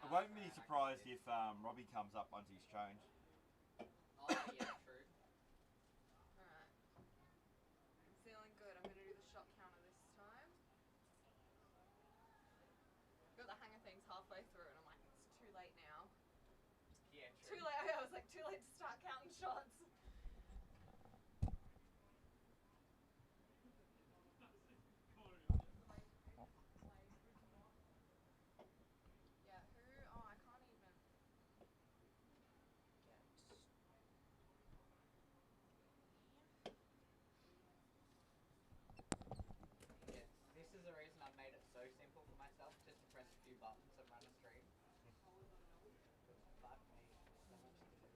I won't be surprised if Robbie comes up once he's changed. Oh, yeah, true. Alright. I'm feeling good. I'm going to do the shot counter this time. Got the hang of things halfway through, and I'm like, it's too late now. Yeah, true. Too late. I was like, too late to start counting shots. Yeah, who? Oh, I can't even get. Yeah. This is the reason I've made it so simple for myself, just to press a few buttons and run a stream. Fuck me, so much to do.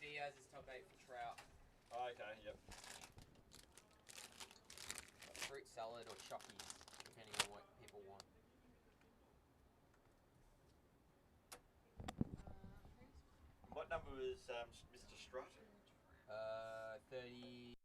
Diaz is top 8 for Trout. Oh, okay, yep. Fruit salad or chockies, depending on what people want. What number was Mr. Strut? 30.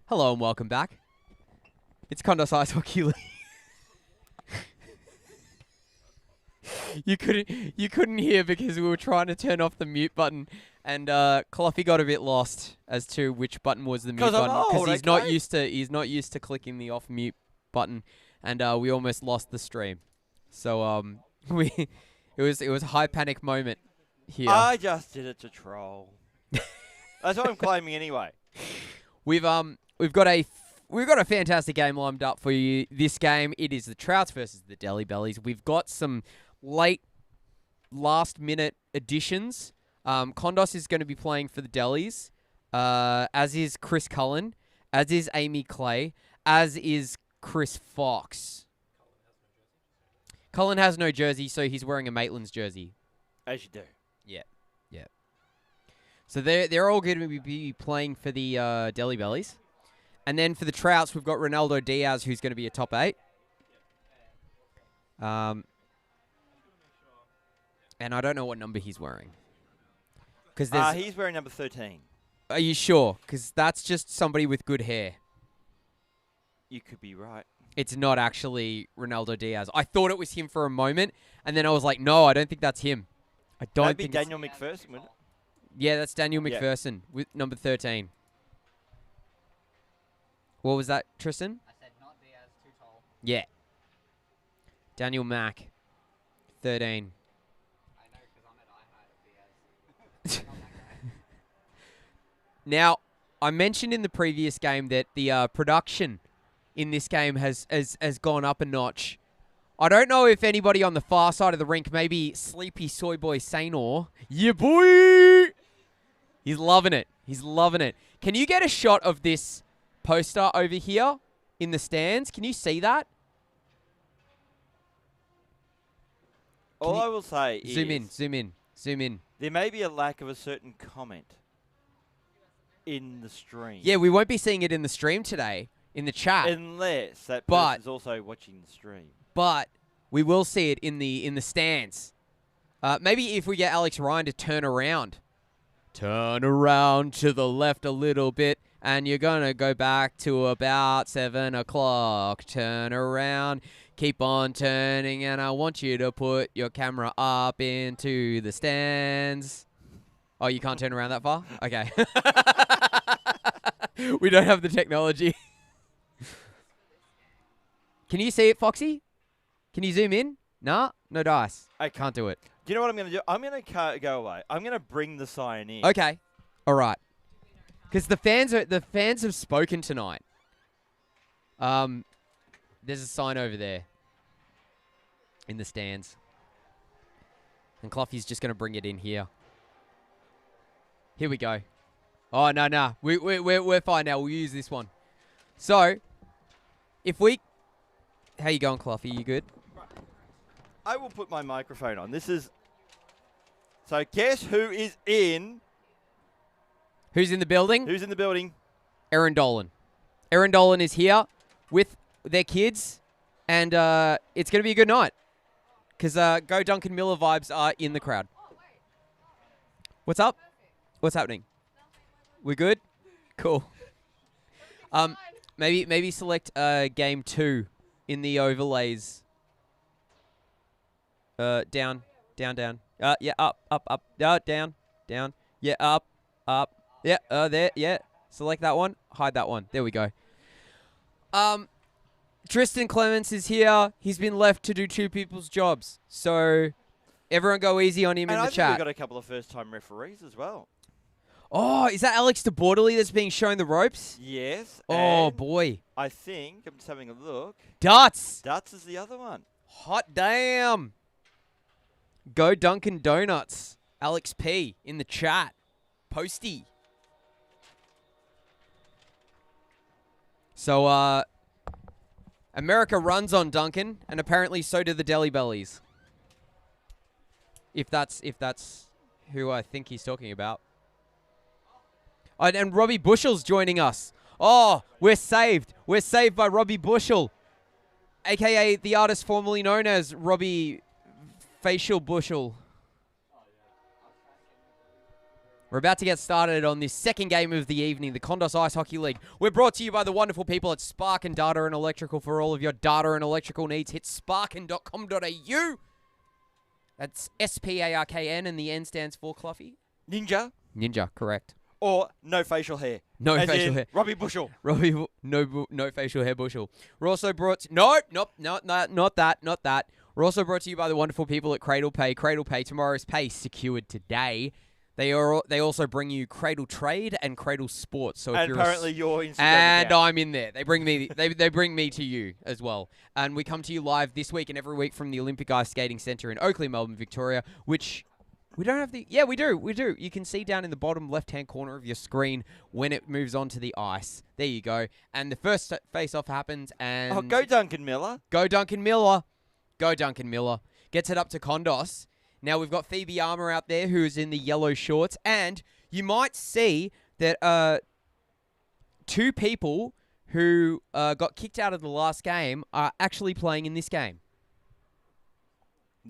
Hello and welcome back. It's Kondos Ice Hockey League. You couldn't hear because we were trying to turn off the mute button, and Cluffy got a bit lost as to which button was the mute button because he's not used to clicking the off mute button, and we almost lost the stream. So it was a high panic moment here. I just did it to troll. That's what I'm claiming anyway. We've got a fantastic game lined up for you this game. It is the Trouts versus the Deli Bellies. We've got some last minute additions. Kondos is going to be playing for the Delis, as is Chris Cullen, as is Amy Clay, as is Chris Fox. Cullen has no jersey, so he's wearing a Maitland's jersey. As you do. Yeah. So they're all going to be playing for the Deli Bellies. And then for the Trouts, we've got Ronaldo Diaz, who's going to be a top 8. And I don't know what number he's wearing. He's wearing number 13. Are you sure? Because that's just somebody with good hair. You could be right. It's not actually Ronaldo Diaz. I thought it was him for a moment, and then I was like, no, I don't think that's him. I don't That'd think be Daniel McPherson, wouldn't it? Yeah, that's Daniel McPherson with number 13. What was that, Tristan? I said not Diaz, too tall. Yeah. Daniel Mack, 13. I know, because I'm at iHeart of Diaz. Not that guy. Now, I mentioned in the previous game that the production in this game has gone up a notch. I don't know if anybody on the far side of the rink, maybe Sleepy Soy Boy Sainor. Yeah, boy! He's loving it. He's loving it. Can you get a shot of this poster over here in the stands? Can you see that? All I will say is... Zoom in. There may be a lack of a certain comment in the stream. Yeah, we won't be seeing it in the stream today, in the chat. Unless that person's also watching the stream. But we will see it in the stands. Maybe if we get Alex Ryan to turn around. Turn around to the left a little bit, and you're going to go back to about 7 o'clock. Turn around, keep on turning, and I want you to put your camera up into the stands. Oh, you can't turn around that far? Okay. We don't have the technology. Can you see it, Foxy? Can you zoom in? Nah, no dice. I Can't do it. Do you know what I'm going to do? I'm going to go away. I'm going to bring the sign in. Okay. All right. Because the fans have spoken tonight. There's a sign over there in the stands. And Cloughy's just going to bring it in here. Here we go. Oh, no. We're fine now. We'll use this one. So, if we... How you going, Cloughy? You good? I will put my microphone on. This is... So, guess who is in... Who's in the building? Who's in the building? Aaron Dolan. Aaron Dolan is here with their kids. And it's going to be a good night. Because Go Duncan Miller vibes are in the crowd. What's up? What's happening? We're good? Cool. Maybe select game 2 in the overlays. Down. Yeah, up. Down. Yeah, up. Yeah, there. Yeah. Select that one. Hide that one. There we go. Tristan Clements is here. He's been left to do 2 people's jobs. So everyone go easy on him in the I chat. think we've got a couple of first-time referees as well. Oh, is that Alex de Bordeley that's being shown the ropes? Yes. Oh, and boy. I think, I'm just having a look. Darts. Darts is the other one. Hot damn. Go Dunkin' Donuts. Alex P in the chat. Posty. So, America runs on Duncan, and apparently so do the Deli Bellies. If that's who I think he's talking about. And Robbie Bushel's joining us. Oh, we're saved. We're saved by Robbie Bushel, a.k.a. the artist formerly known as Robbie Facial Bushel. We're about to get started on this second game of the evening, the Kondos Ice Hockey League. We're brought to you by the wonderful people at Spark and Data and Electrical for all of your data and electrical needs. Hit sparkin.com.au. That's SPARKN, and the N stands for Cloughy. Ninja. Ninja, correct. Or no facial hair. No As facial in hair. Robbie Bushel. Robbie, no facial hair bushel. We're also brought to, not that. We're also brought to you by the wonderful people at Cradle Pay. Cradle Pay, tomorrow's pay secured today. They also bring you Cradle Trade and Cradle Sports. So if And you're apparently you're Instagram and account. I'm in there. They bring me they bring me to you as well. And we come to you live this week and every week from the Olympic Ice Skating Centre in Oakley, Melbourne, Victoria, which we don't have the... Yeah, we do. You can see down in the bottom left-hand corner of your screen when it moves on to the ice. There you go. And the first face-off happens and... Oh, go Duncan Miller. Go Duncan Miller. Go Duncan Miller. Gets it up to Kondos. Now we've got Phoebe Armour out there who is in the yellow shorts. And you might see that 2 people who got kicked out of the last game are actually playing in this game.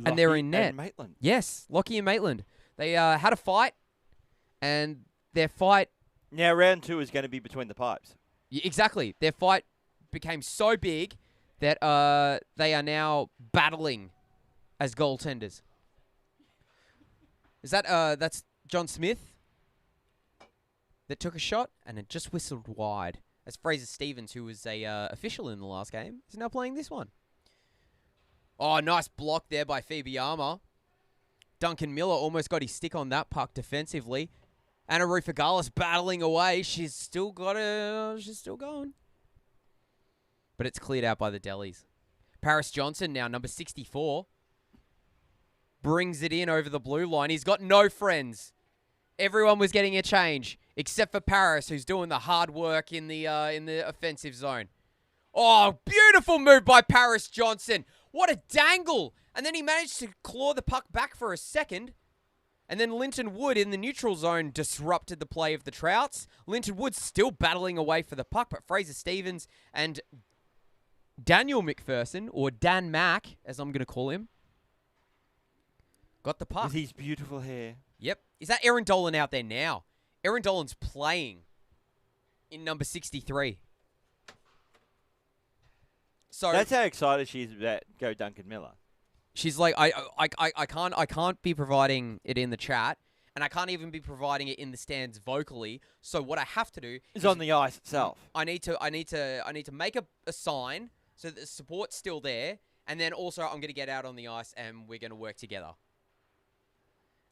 And they're in net. And Maitland. Yes, Lockie and Maitland. They had a fight, and their fight... Now round 2 is going to be between the pipes. Exactly. Their fight became so big that they are now battling as goaltenders. Is that... that's John Smith that took a shot, and it just whistled wide. As Fraser Stevens, who was a official in the last game, is now playing this one. Oh, nice block there by Phoebe Armour. Duncan Miller almost got his stick on that puck defensively. Anna Rufagalis battling away. She's still got it. She's still going. But it's cleared out by the Delis. Paris Johnson now, number 64. Brings it in over the blue line. He's got no friends. Everyone was getting a change, except for Paris, who's doing the hard work in the offensive zone. Oh, beautiful move by Paris Johnson. What a dangle. And then he managed to claw the puck back for a second. And then Linton Wood in the neutral zone disrupted the play of the Trouts. Linton Wood still battling away for the puck, but Fraser Stevens and Daniel McPherson, or Dan Mack, as I'm going to call him, got the puck. With his beautiful hair. Yep. Is that Aaron Dolan out there now? Aaron Dolan's playing in number 63. So That's how excited she is about Go Duncan Miller. she's like, I can't be providing it in the chat, and I can't even be providing it in the stands vocally. So what I have to do It's on the ice itself. I need to make a sign So the support's still there. And then also I'm going to get out on the ice and we're going to work together.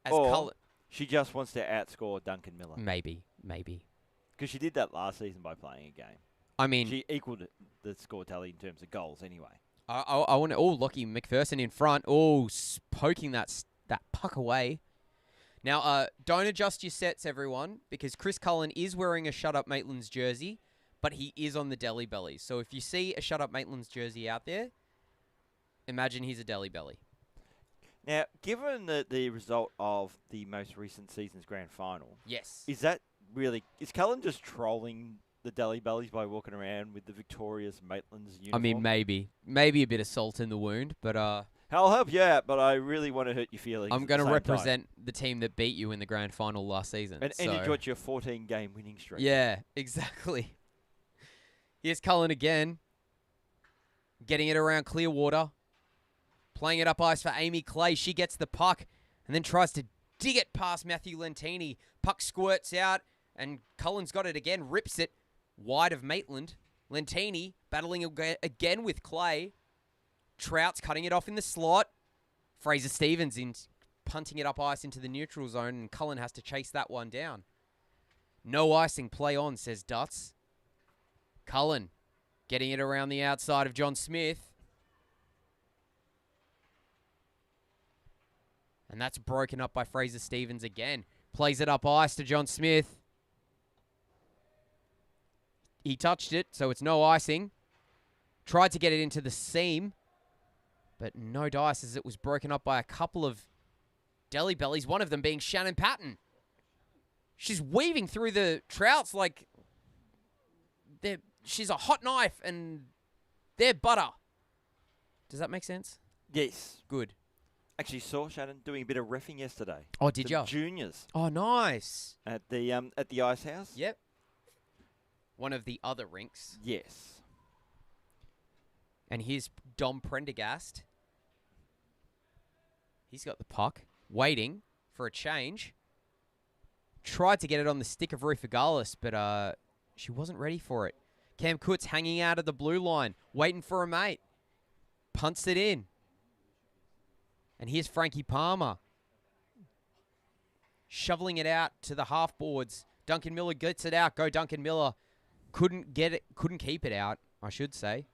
As Or Cullen... she just wants to outscore Duncan Miller. Maybe. Because she did that last season by playing a game. I mean... She equaled the score tally in terms of goals anyway. I want to... Oh, Lockie McPherson in front. Oh, poking that puck away. Now, don't adjust your sets, everyone, because Chris Cullen is wearing a Shut Up Maitland's jersey, but he is on the Deli Belly. So if you see a Shut Up Maitland's jersey out there, imagine he's a Deli Belly. Now, given the result of the most recent season's grand final, Yes. is Cullen just trolling the Deli Bellies by walking around with the victorious Maitland's uniform? I mean, maybe a bit of salt in the wound, but I'll help you out, but I really want to hurt your feelings. I'm going to represent the team that beat you in the grand final last season. And enjoyed your 14-game winning streak. Yeah, exactly. Here's Cullen again, getting it around Clearwater, playing it up ice for Amy Clay. She gets the puck and then tries to dig it past Matthew Lentini. Puck squirts out, and Cullen's got it again, rips it wide of Maitland. Lentini battling again with Clay. Trout's cutting it off in the slot. Fraser Stevens punting it up ice into the neutral zone, and Cullen has to chase that one down. No icing, play on, says Dutz. Cullen getting it around the outside of John Smith. And that's broken up by Fraser Stevens again. Plays it up ice to John Smith. He touched it, so it's no icing. Tried to get it into the seam, but no dice as it was broken up by a couple of Deli Bellies, one of them being Shannon Patton. She's weaving through the Trouts like she's a hot knife and they're butter. Does that make sense? Yes. Good. Actually saw Shannon doing a bit of reffing yesterday. Oh, did Some you? Juniors. Oh, nice. At the Ice House. Yep. One of the other rinks. Yes. And here's Dom Prendergast. He's got the puck, waiting for a change. Tried to get it on the stick of Rufagalis, but she wasn't ready for it. Cam Kutz hanging out of the blue line, waiting for a mate. Punts it in. And here's Frankie Palmer. Shoveling it out to the half boards. Duncan Miller gets it out. Go Duncan Miller. Couldn't keep it out, I should say,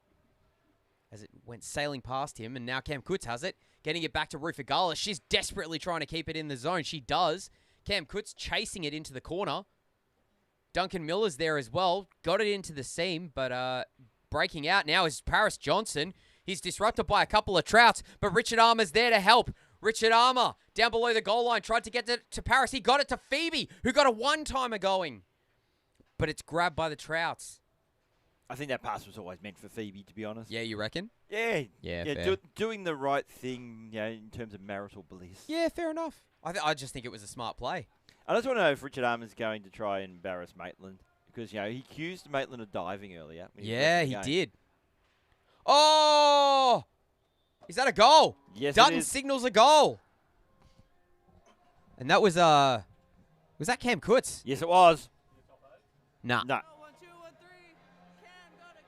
as it went sailing past him. And now Cam Kutz has it, getting it back to Rufagalis. She's desperately trying to keep it in the zone. She does. Cam Kutz chasing it into the corner. Duncan Miller's there as well. Got it into the seam, but breaking out now is Paris Johnson. He's disrupted by a couple of Trouts, but Richard Armour's there to help. Richard Armour down below the goal line, tried to get it to Paris. He got it to Phoebe, who got a one-timer going. But it's grabbed by the Trouts. I think that pass was always meant for Phoebe, to be honest. Yeah, you reckon? Yeah. Yeah, fair. Doing the right thing, in terms of marital bliss. Yeah, fair enough. I just think it was a smart play. I just want to know if Richard Armour's going to try and embarrass Maitland. Because, he accused Maitland of diving earlier. Yeah, he did. Oh! Is that a goal? Yes, Dutton it is. signals a goal. And that was that Cam Kutz? Yes, it was. Nah. No. 1, 2, 1, 3. Can gotta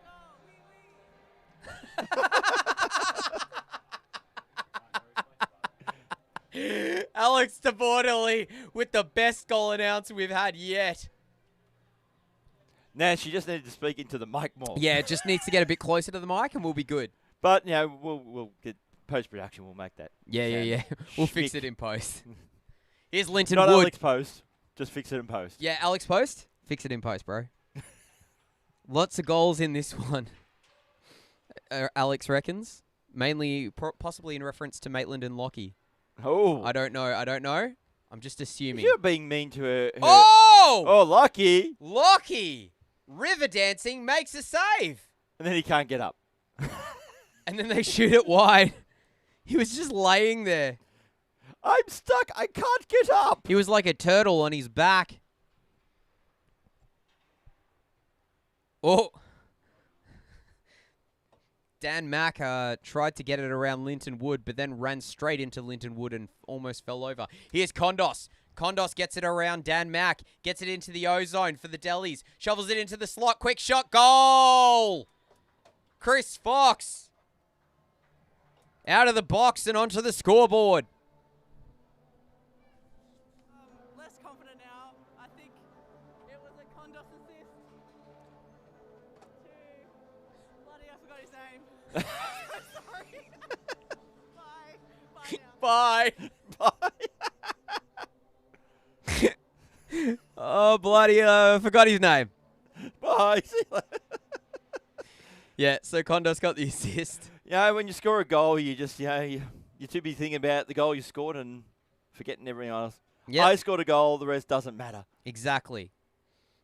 go. Alex Tabordelli with the best goal announcer we've had yet. Now she just needed to speak into the mic more. Yeah, it just needs to get a bit closer to the mic and we'll be good. But, we'll get post-production. We'll make that. Yeah. We'll fix Schmick. it in post. Here's Linton Not Wood. Alex Post. Just fix it in post. Yeah, Alex Post. Fix it in post, bro. Lots of goals in this one. Alex reckons. Mainly, possibly in reference to Maitland and Lockie. Oh. I don't know. I'm just assuming. You're being mean to her. Oh! Oh, lucky. Lockie! River dancing makes a save. And then he can't get up. And then they shoot it wide. He was just laying there. I'm stuck. I can't get up. He was like a turtle on his back. Oh. Dan Mack tried to get it around Linton Wood, but then ran straight into Linton Wood and almost fell over. Here's Kondos. Kondos gets it around Dan Mack. Gets it into the O-zone for the Delis. Shovels it into the slot. Quick shot. Goal! Chris Fox. Out of the box and onto the scoreboard. Less confident now. I think it was a Kondos assist to bloody I forgot his name. I'm so sorry. Bye. Bye now. Bye. Oh, bloody, forgot his name. Bye. See you later. Yeah, so Kondos got the assist. Yeah, when you score a goal, you just, you're too busy thinking about the goal you scored and forgetting everything else. Yep. I scored a goal, the rest doesn't matter. Exactly.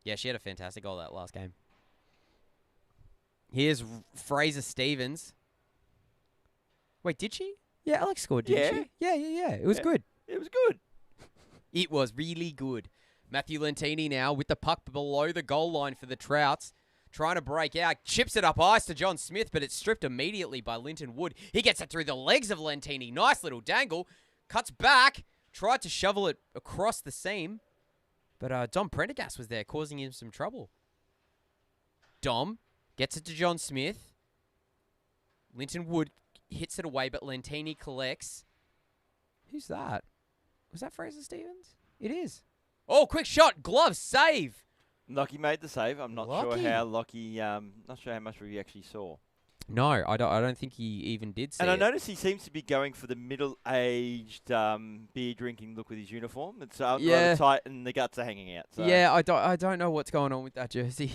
Yeah, she had a fantastic goal that last game. Here's Fraser Stevens. Wait, did she? Yeah, Alex scored, didn't she? Yeah. It was good. It was good. It was really good. Matthew Lentini now with the puck below the goal line for the Trouts. Trying to break out. Chips it up ice to John Smith, but it's stripped immediately by Linton Wood. He gets it through the legs of Lentini. Nice little dangle. Cuts back. Tried to shovel it across the seam. But Dom Prendergast was there, causing him some trouble. Dom gets it to John Smith. Linton Wood hits it away, but Lentini collects. Who's that? Was that Fraser Stevens? It is. Oh, quick shot. Glove save. Lockie made the save. I'm not Lockie. sure how Lockie, not sure how much we actually saw. No, I don't think he even did see And I it. noticed he seems to be going for the middle-aged beer drinking look with his uniform. It's Yeah. rather tight and the guts are hanging out. So. Yeah, I don't know what's going on with that jersey.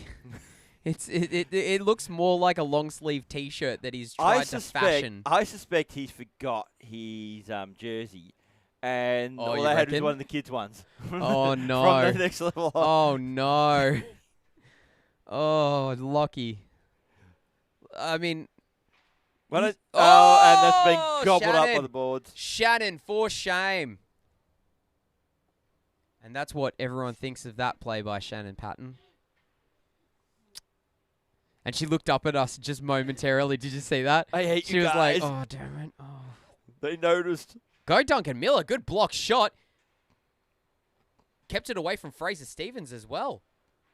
It looks more like a long sleeve T-shirt that he's tried to fashion. I suspect he's forgot his jersey, and Oh, all you they had was reckon? one of the kids' ones. Oh no! From the next level. Up. Oh no! Oh, Lockie. I mean, Well, he's- and that's Oh, been gobbled up by Shannon. the boards. Shannon, for shame. And that's what everyone thinks of that play by Shannon Patton. And she looked up at us just momentarily. Did you see that? I hate She you was guys. like, oh, damn it. Oh. They noticed. Go Duncan Miller. Good block shot. Kept it away from Fraser Stevens as well.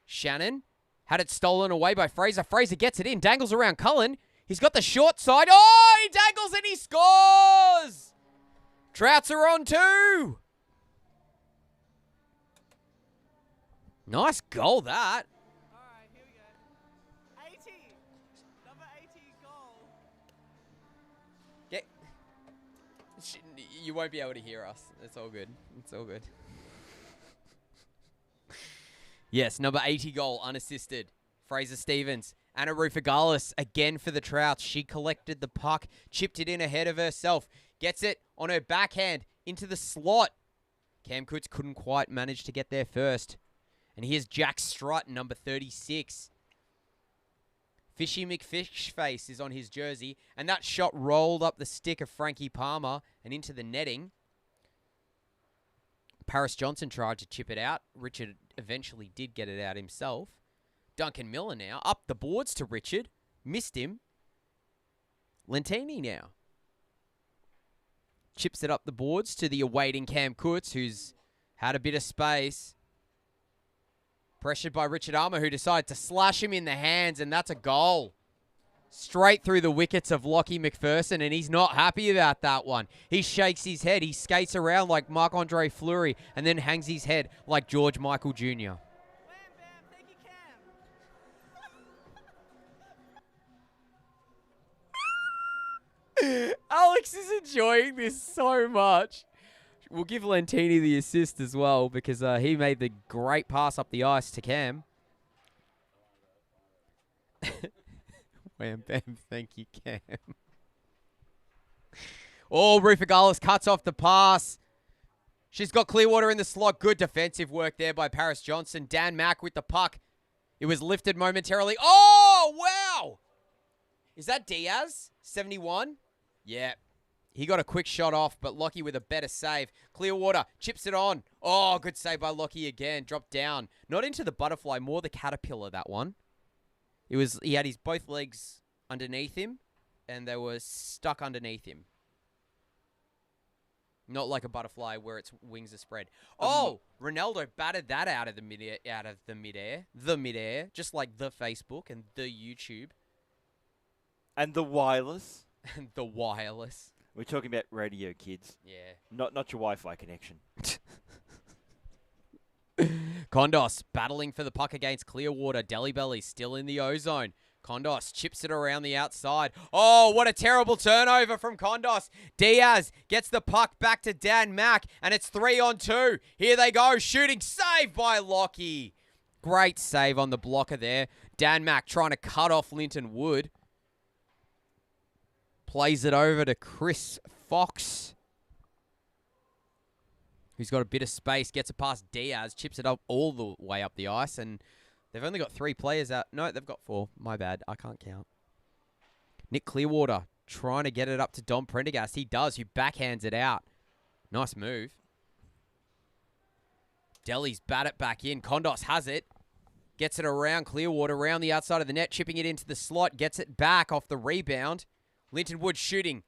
Shannon had it stolen away by Fraser. Fraser gets it in. Dangles around Cullen. He's got the short side. Oh, he dangles and he scores. Trouts are on two. Nice goal, that. All right, here we go. 80. Number 80 goal. Get. You won't be able to hear us. It's all good. It's all good. Yes, number 80 goal, unassisted. Fraser Stevens. Anna Rufagalis again for the Trouts. She collected the puck, chipped it in ahead of herself, gets it on her backhand into the slot. Cam Coots couldn't quite manage to get there first. And here's Jack Strutt, number 36. Fishy McFishface is on his jersey, and that shot rolled up the stick of Frankie Palmer and into the netting. Paris Johnson tried to chip it out. Richard eventually did get it out himself. Duncan Miller now up the boards to Richard. Missed him. Lentini now. Chips it up the boards to the awaiting Cam Coots, who's had a bit of space. Pressured by Richard Armour, who decided to slash him in the hands, and that's a goal. Straight through the wickets of Lockie McPherson, and he's not happy about that one. He shakes his head. He skates around like Marc-Andre Fleury, and then hangs his head like George Michael Jr. Wham, bam, thank you, Cam. Alex is enjoying this so much. We'll give Lentini the assist as well because he made the great pass up the ice to Cam. Wham, bam, thank you, Cam. Oh, Rufagalis cuts off the pass. She's got Clearwater in the slot. Good defensive work there by Paris Johnson. Dan Mack with the puck. It was lifted momentarily. Oh, wow. Is that Diaz? 71? Yeah. He got a quick shot off, but Lockie with a better save. Clearwater chips it on. Oh, good save by Lockie again. Dropped down. Not into the butterfly, more the caterpillar, that one. He had his both legs underneath him, and they were stuck underneath him. Not like a butterfly where its wings are spread. Oh, Ronaldo batted that out of the midair, just like the Facebook and the YouTube. And the wireless. And the wireless. We're talking about radio, kids. Yeah. Not your Wi-Fi connection. Kondos battling for the puck against Clearwater. Delly Belly still in the ozone. Kondos chips it around the outside. Oh, what a terrible turnover from Kondos. Diaz gets the puck back to Dan Mack, and it's 3-on-2. Here they go, shooting, saved by Lockie. Great save on the blocker there. Dan Mack trying to cut off Linton Wood. Plays it over to Chris Fox, who's got a bit of space, gets it past Diaz, chips it up all the way up the ice, and they've only got 3 players out. No, they've got 4. My bad. I can't count. Nick Clearwater trying to get it up to Dom Prendergast. He does, who backhands it out. Nice move. Delly's bat it back in. Kondos has it. Gets it around Clearwater, around the outside of the net, chipping it into the slot, gets it back off the rebound. Linton Wood shooting.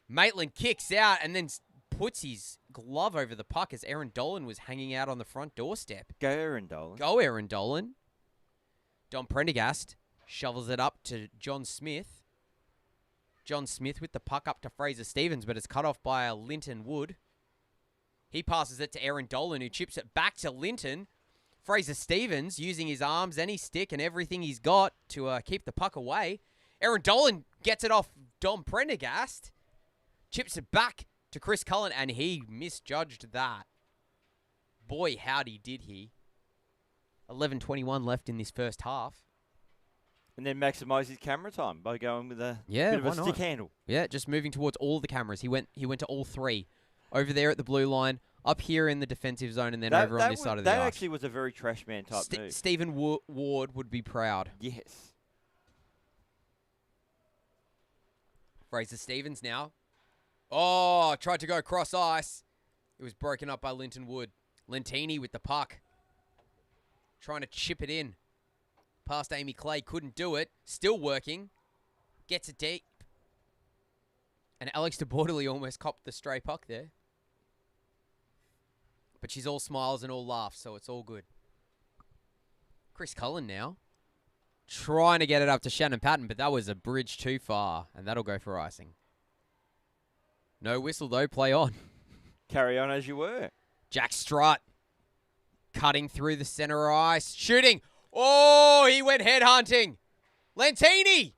Maitland kicks out and then puts his glove over the puck as Aaron Dolan was hanging out on the front doorstep. Go Aaron Dolan. Go Aaron Dolan. Dom Prendergast shovels it up to John Smith. John Smith with the puck up to Fraser Stevens, but it's cut off by a Linton Wood. He passes it to Aaron Dolan, who chips it back to Linton. Fraser Stevens using his arms and his stick and everything he's got to keep the puck away. Aaron Dolan gets it off Dom Prendergast. Chips it back to Chris Cullen, and he misjudged that. Boy, howdy did he. 11:21 left in this first half. And then maximise his camera time by going with a Yeah, bit of why a not? stick handle. Yeah, just moving towards all the cameras. He went to all 3. Over there at the blue line, up here in the defensive zone, and then over on this side of the ice. That actually was a very trash man type move. Stephen Ward would be proud. Yes. Fraser Stevens now. Oh, tried to go cross ice. It was broken up by Linton Wood. Lentini with the puck. Trying to chip it in. Past Amy Clay. Couldn't do it. Still working. Gets it deep. And Alex de Bordeley almost copped the stray puck there. But she's all smiles and all laughs, so it's all good. Chris Cullen now. Trying to get it up to Shannon Patton, but that was a bridge too far, and that'll go for icing. No whistle, though. Play on. Carry on as you were. Jack Strutt cutting through the center ice. Shooting. Oh, he went headhunting. Lentini.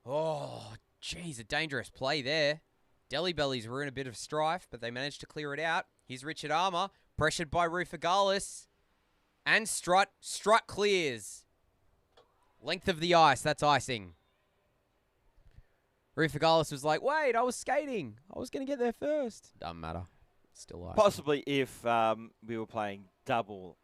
Oh, jeez, a dangerous play there. Delly Bellies were in a bit of strife, but they managed to clear it out. Here's Richard Armour, pressured by Rufagalis. And Strutt. Strutt clears. Length of the ice, that's icing. Rufagalis was like, wait, I was skating. I was going to get there first. Doesn't matter. Still icing. Possibly if we were playing double,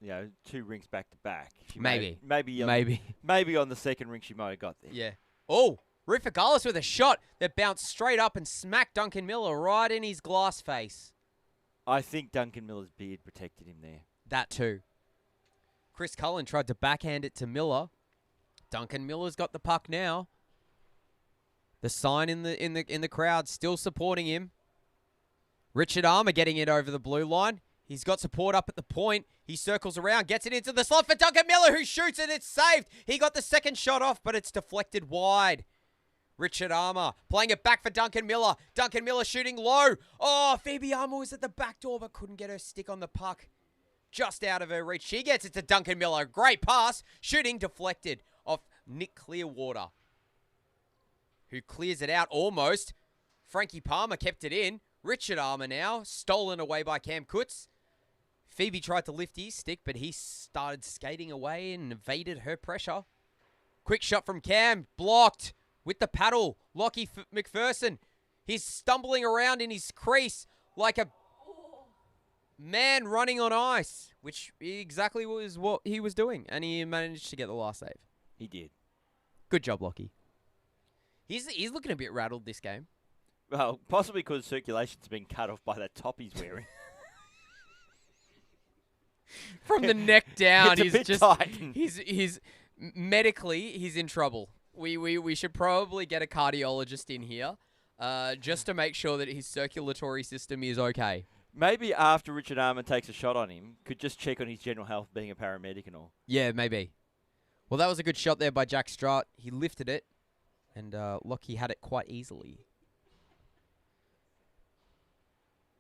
2 rinks back to back. Maybe. Maybe on the second rink she might have got there. Yeah. Oh, Rufagalis with a shot that bounced straight up and smacked Duncan Miller right in his glass face. I think Duncan Miller's beard protected him there. That too. Chris Cullen tried to backhand it to Miller. Duncan Miller's got the puck now. The sign in the crowd still supporting him. Richard Armour getting it over the blue line. He's got support up at the point. He circles around, gets it into the slot for Duncan Miller, who shoots it. It's saved. He got the second shot off, but it's deflected wide. Richard Armour playing it back for Duncan Miller. Duncan Miller shooting low. Oh, Phoebe Armour was at the back door, but couldn't get her stick on the puck. Just out of her reach. She gets it to Duncan Miller. Great pass. Shooting deflected off Nick Clearwater, who clears it out almost. Frankie Palmer kept it in. Richard Armour now. Stolen away by Cam Kutz. Phoebe tried to lift his stick, but he started skating away and evaded her pressure. Quick shot from Cam. Blocked with the paddle. Lockie McPherson. He's stumbling around in his crease like a man running on ice, which exactly was what he was doing, and he managed to get the last save. He did. Good job, Lockie. He's looking a bit rattled this game. Well, possibly because circulation's been cut off by that top he's wearing. From the neck down, It's a he's bit just tight. he's medically he's in trouble. We should probably get a cardiologist in here, just to make sure that his circulatory system is okay. Maybe after Richard Armour takes a shot on him, could just check on his general health, being a paramedic and all. Yeah, maybe. Well, that was a good shot there by Jack Trout. He lifted it, and Lockie had it quite easily.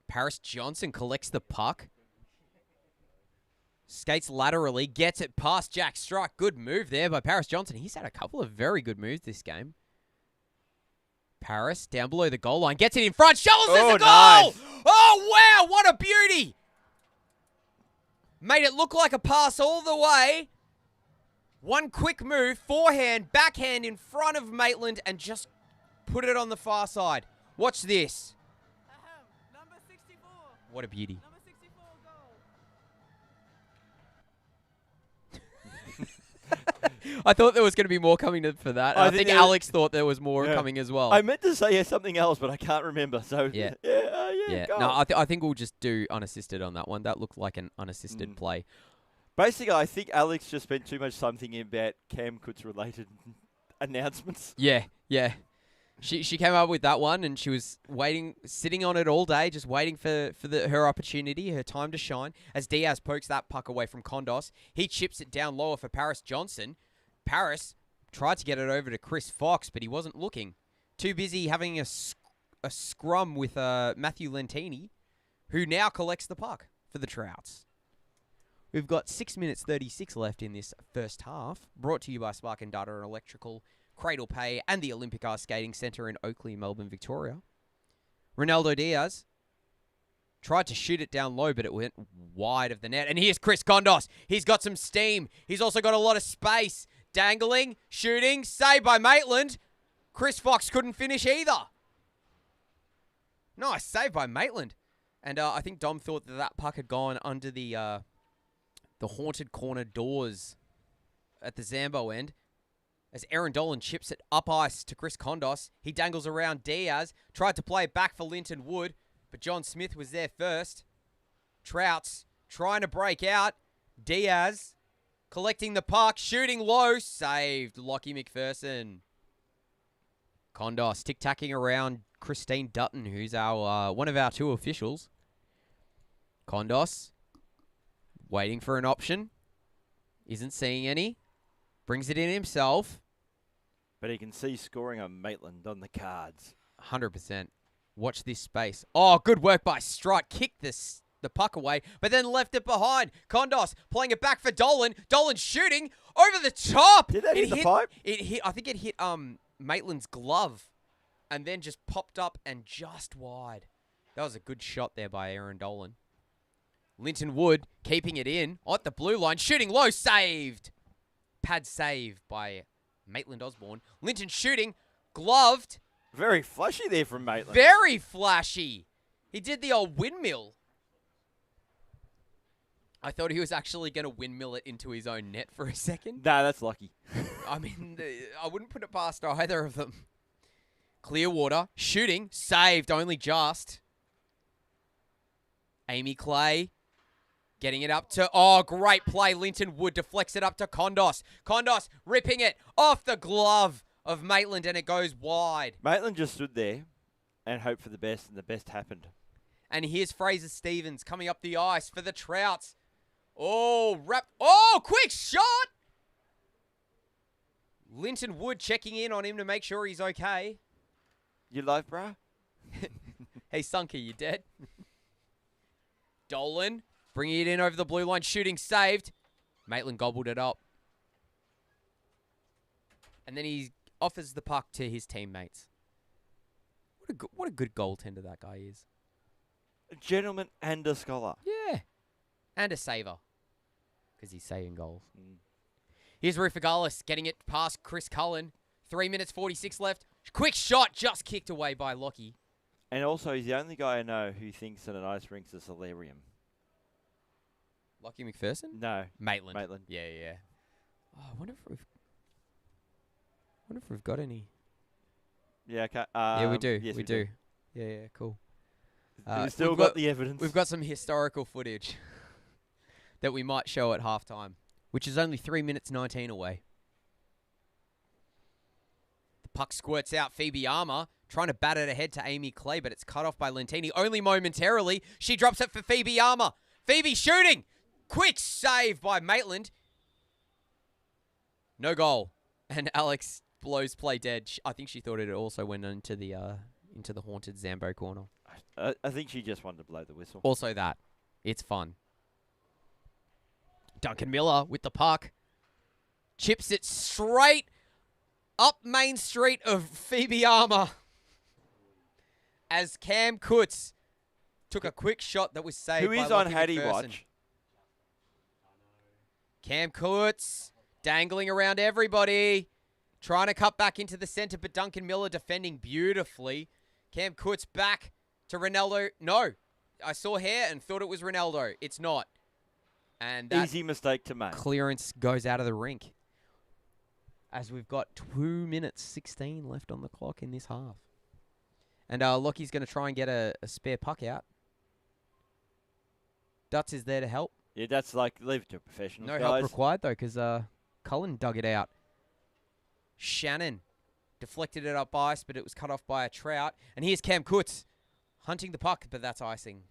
Paris Johnson collects the puck. Skates laterally, gets it past Jack Trout. Good move there by Paris Johnson. He's had a couple of very good moves this game. Paris down below the goal line. Gets it in front. Shovels there's a goal! Nice. Oh, wow. What a beauty. Made it look like a pass all the way. One quick move. Forehand, backhand in front of Maitland and just put it on the far side. Watch this. Number 64. What a beauty. Number 64 goal. I thought there was going to be more coming for that. I I think think Alex thought there was more Yeah. coming as well. I meant to say something else, but I can't remember. So Yeah. yeah. Go No, on. I think we'll just do unassisted on that one. That looked like an unassisted play. Basically, I think Alex just spent too much time thinking about Cam Cook's related announcements. Yeah. She came up with that one, and she was waiting, sitting on it all day, just waiting for her opportunity, her time to shine. As Diaz pokes that puck away from Kondos, he chips it down lower for Paris Johnson. Paris tried to get it over to Chris Fox, but he wasn't looking. Too busy having a scrum with Matthew Lentini, who now collects the puck for the Trouts. We've got 6 minutes 36 left in this first half. Brought to you by Spark and Data and Electrical, Cradle Pay, and the Olympic Ice Skating Centre in Oakley, Melbourne, Victoria. Ronaldo Diaz tried to shoot it down low, but it went wide of the net. And here's Chris Kondos. He's got some steam. He's also got a lot of space. Dangling, shooting, saved by Maitland. Chris Fox couldn't finish either. Nice save by Maitland. And I think Dom thought that puck had gone under the haunted corner doors at the Zambo end. As Aaron Dolan chips it up ice to Chris Kondos. He dangles around Diaz. Tried to play it back for Linton Wood, but John Smith was there first. Trouts trying to break out. Diaz collecting the puck, shooting low. Saved Lockie McPherson. Kondos tic-tacking around Christine Dutton, who's our one of our two officials. Kondos waiting for an option. Isn't seeing any. Brings it in himself. But he can see scoring on Maitland on the cards. 100%. Watch this space. Oh, good work by Strut. Kicked the puck away, but then left it behind. Kondos playing it back for Dolan. Dolan shooting over the top. Did that hit the pipe? It hit. I think it hit Maitland's glove, and then just popped up and just wide. That was a good shot there by Aaron Dolan. Linton Wood keeping it in at the blue line, shooting low, saved. Pad save by Maitland Osborne. Linton shooting, gloved. Very flashy there from Maitland. Very flashy. He did the old windmill. I thought he was actually going to windmill it into his own net for a second. Nah, that's lucky. I mean, I wouldn't put it past either of them. Clearwater, shooting, saved, only just. Amy Clay, getting it up to, oh, great play. Linton Wood deflects it up to Kondos. Kondos ripping it off the glove of Maitland, and it goes wide. Maitland just stood there and hoped for the best, and the best happened. And here's Fraser Stevens coming up the ice for the Trouts. Oh, quick shot! Linton Wood checking in on him to make sure he's okay. You live, bruh? Hey, Sunky, you dead? Dolan bringing it in over the blue line, shooting, saved. Maitland gobbled it up. And then he offers the puck to his teammates. What a good goaltender that guy is. A gentleman and a scholar. Yeah. And a saver. Because he's saving goals. Here's Rufagalis getting it past Chris Cullen. 3 minutes 46 left. Quick shot just kicked away by Lockie. And also, he's the only guy I know who thinks that an ice rink's a solarium. Lockie McPherson? No. Maitland. Maitland. Yeah. Oh, I wonder if we've got any. Yeah, okay. Yeah, we do. Yes, we do. Yeah, cool. We've still got the evidence. We've got some historical footage that we might show at halftime, which is only 3 minutes 19 away. The puck squirts out. Phoebe Armour trying to bat it ahead to Amy Clay, but it's cut off by Lentini only momentarily. She drops it for Phoebe Armour. Phoebe shooting. Quick save by Maitland. No goal. And Alex blows play dead. I think she thought it also went into the haunted Zambo corner. I think she just wanted to blow the whistle. Also that. It's fun. Duncan Miller with the puck. Chips it straight up Main Street of Phoebe Armour. As Cam Kutz took a quick shot that was saved Who by is on Lockie Hattie McPherson. watch? Cam Kutz dangling around everybody. Trying to cut back into the center, but Duncan Miller defending beautifully. Cam Kutz back to Ronaldo. No, I saw hair and thought it was Ronaldo. It's not. And that Easy mistake to make. clearance goes out of the rink. As we've got 2 minutes 16 left on the clock in this half. And Lockie's going to try and get a spare puck out. Dutz is there to help. Yeah, that's like, leave it to professionals, No guys. help required, though, because Cullen dug it out. Shannon deflected it up ice, but it was cut off by a Trout. And here's Cam Kutz hunting the puck, but that's icing.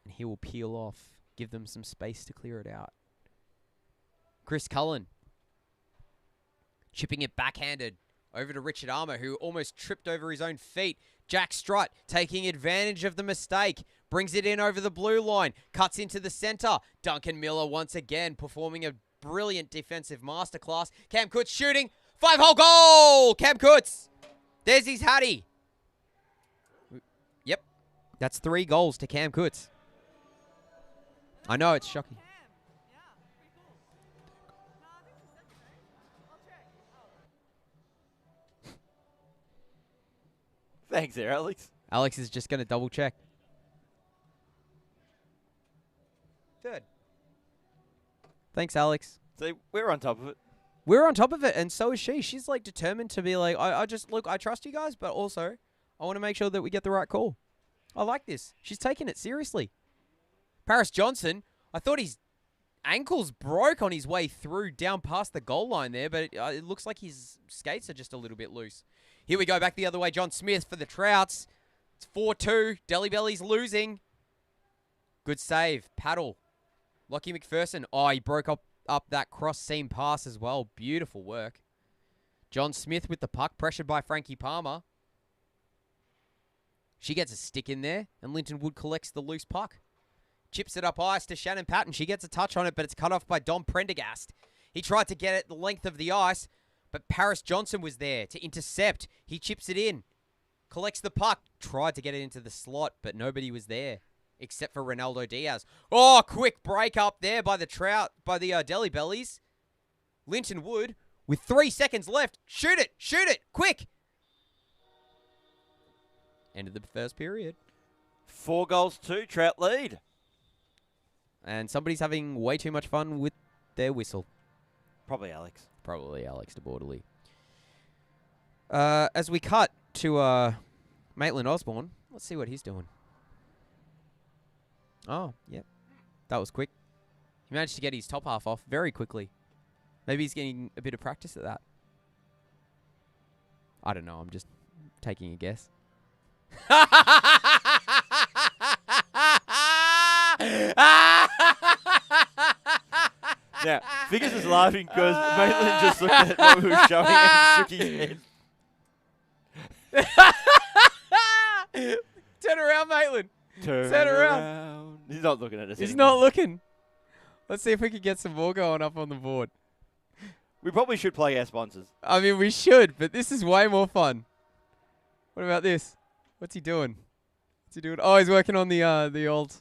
And he will peel off, give them some space to clear it out. Chris Cullen chipping it backhanded over to Richard Armour, who almost tripped over his own feet. Jack Strutt taking advantage of the mistake. Brings it in over the blue line. Cuts into the center. Duncan Miller once again performing a brilliant defensive masterclass. Cam Kutz shooting. 5-hole goal! Cam Kutz. There's his Hattie. Yep. That's 3 goals to Cam Kutz. I know, it's shocking. Cam. Yeah, pretty cool. No, I think she said it, right? I'll check. Oh. Thanks there, Alex. Alex is just going to double check. Third. Thanks, Alex. See, we're on top of it. We're on top of it, and so is she. She's like determined to be like, I just, look, I trust you guys, but also I want to make sure that we get the right call. I like this. She's taking it seriously. Paris Johnson, I thought his ankles broke on his way through down past the goal line there, but it looks like his skates are just a little bit loose. Here we go back the other way. John Smith for the Trouts. It's 4-2. Deli Belly's losing. Good save. Paddle. Lockie McPherson. Oh, he broke up that cross-seam pass as well. Beautiful work. John Smith with the puck, pressured by Frankie Palmer. She gets a stick in there, and Linton Wood collects the loose puck. Chips it up ice to Shannon Patton. She gets a touch on it, but it's cut off by Dom Prendergast. He tried to get it the length of the ice, but Paris Johnson was there to intercept. He chips it in. Collects the puck. Tried to get it into the slot, but nobody was there. Except for Ronaldo Diaz. Oh, quick break up there by the Trout, by the Deli Bellies. Linton Wood with 3 seconds left. Shoot it, quick. End of the first period. 4-2, Trout lead. And somebody's having way too much fun with their whistle. Probably Alex. Probably Alex de Bordeley. As we cut to Maitland Osborne, let's see what he's doing. Oh, yep. That was quick. He managed to get his top half off very quickly. Maybe he's getting a bit of practice at that. I don't know. I'm just taking a guess. Now, Figures is laughing because Maitland just looked at what we were showing and shook his head. Turn around, Maitland. Turn around. He's not looking at us He's anymore. not looking. Let's see if we can get some more going up on the board. We probably should play our sponsors. I mean, we should, but this is way more fun. What about this? What's he doing? What's he doing? Oh, he's working on the old...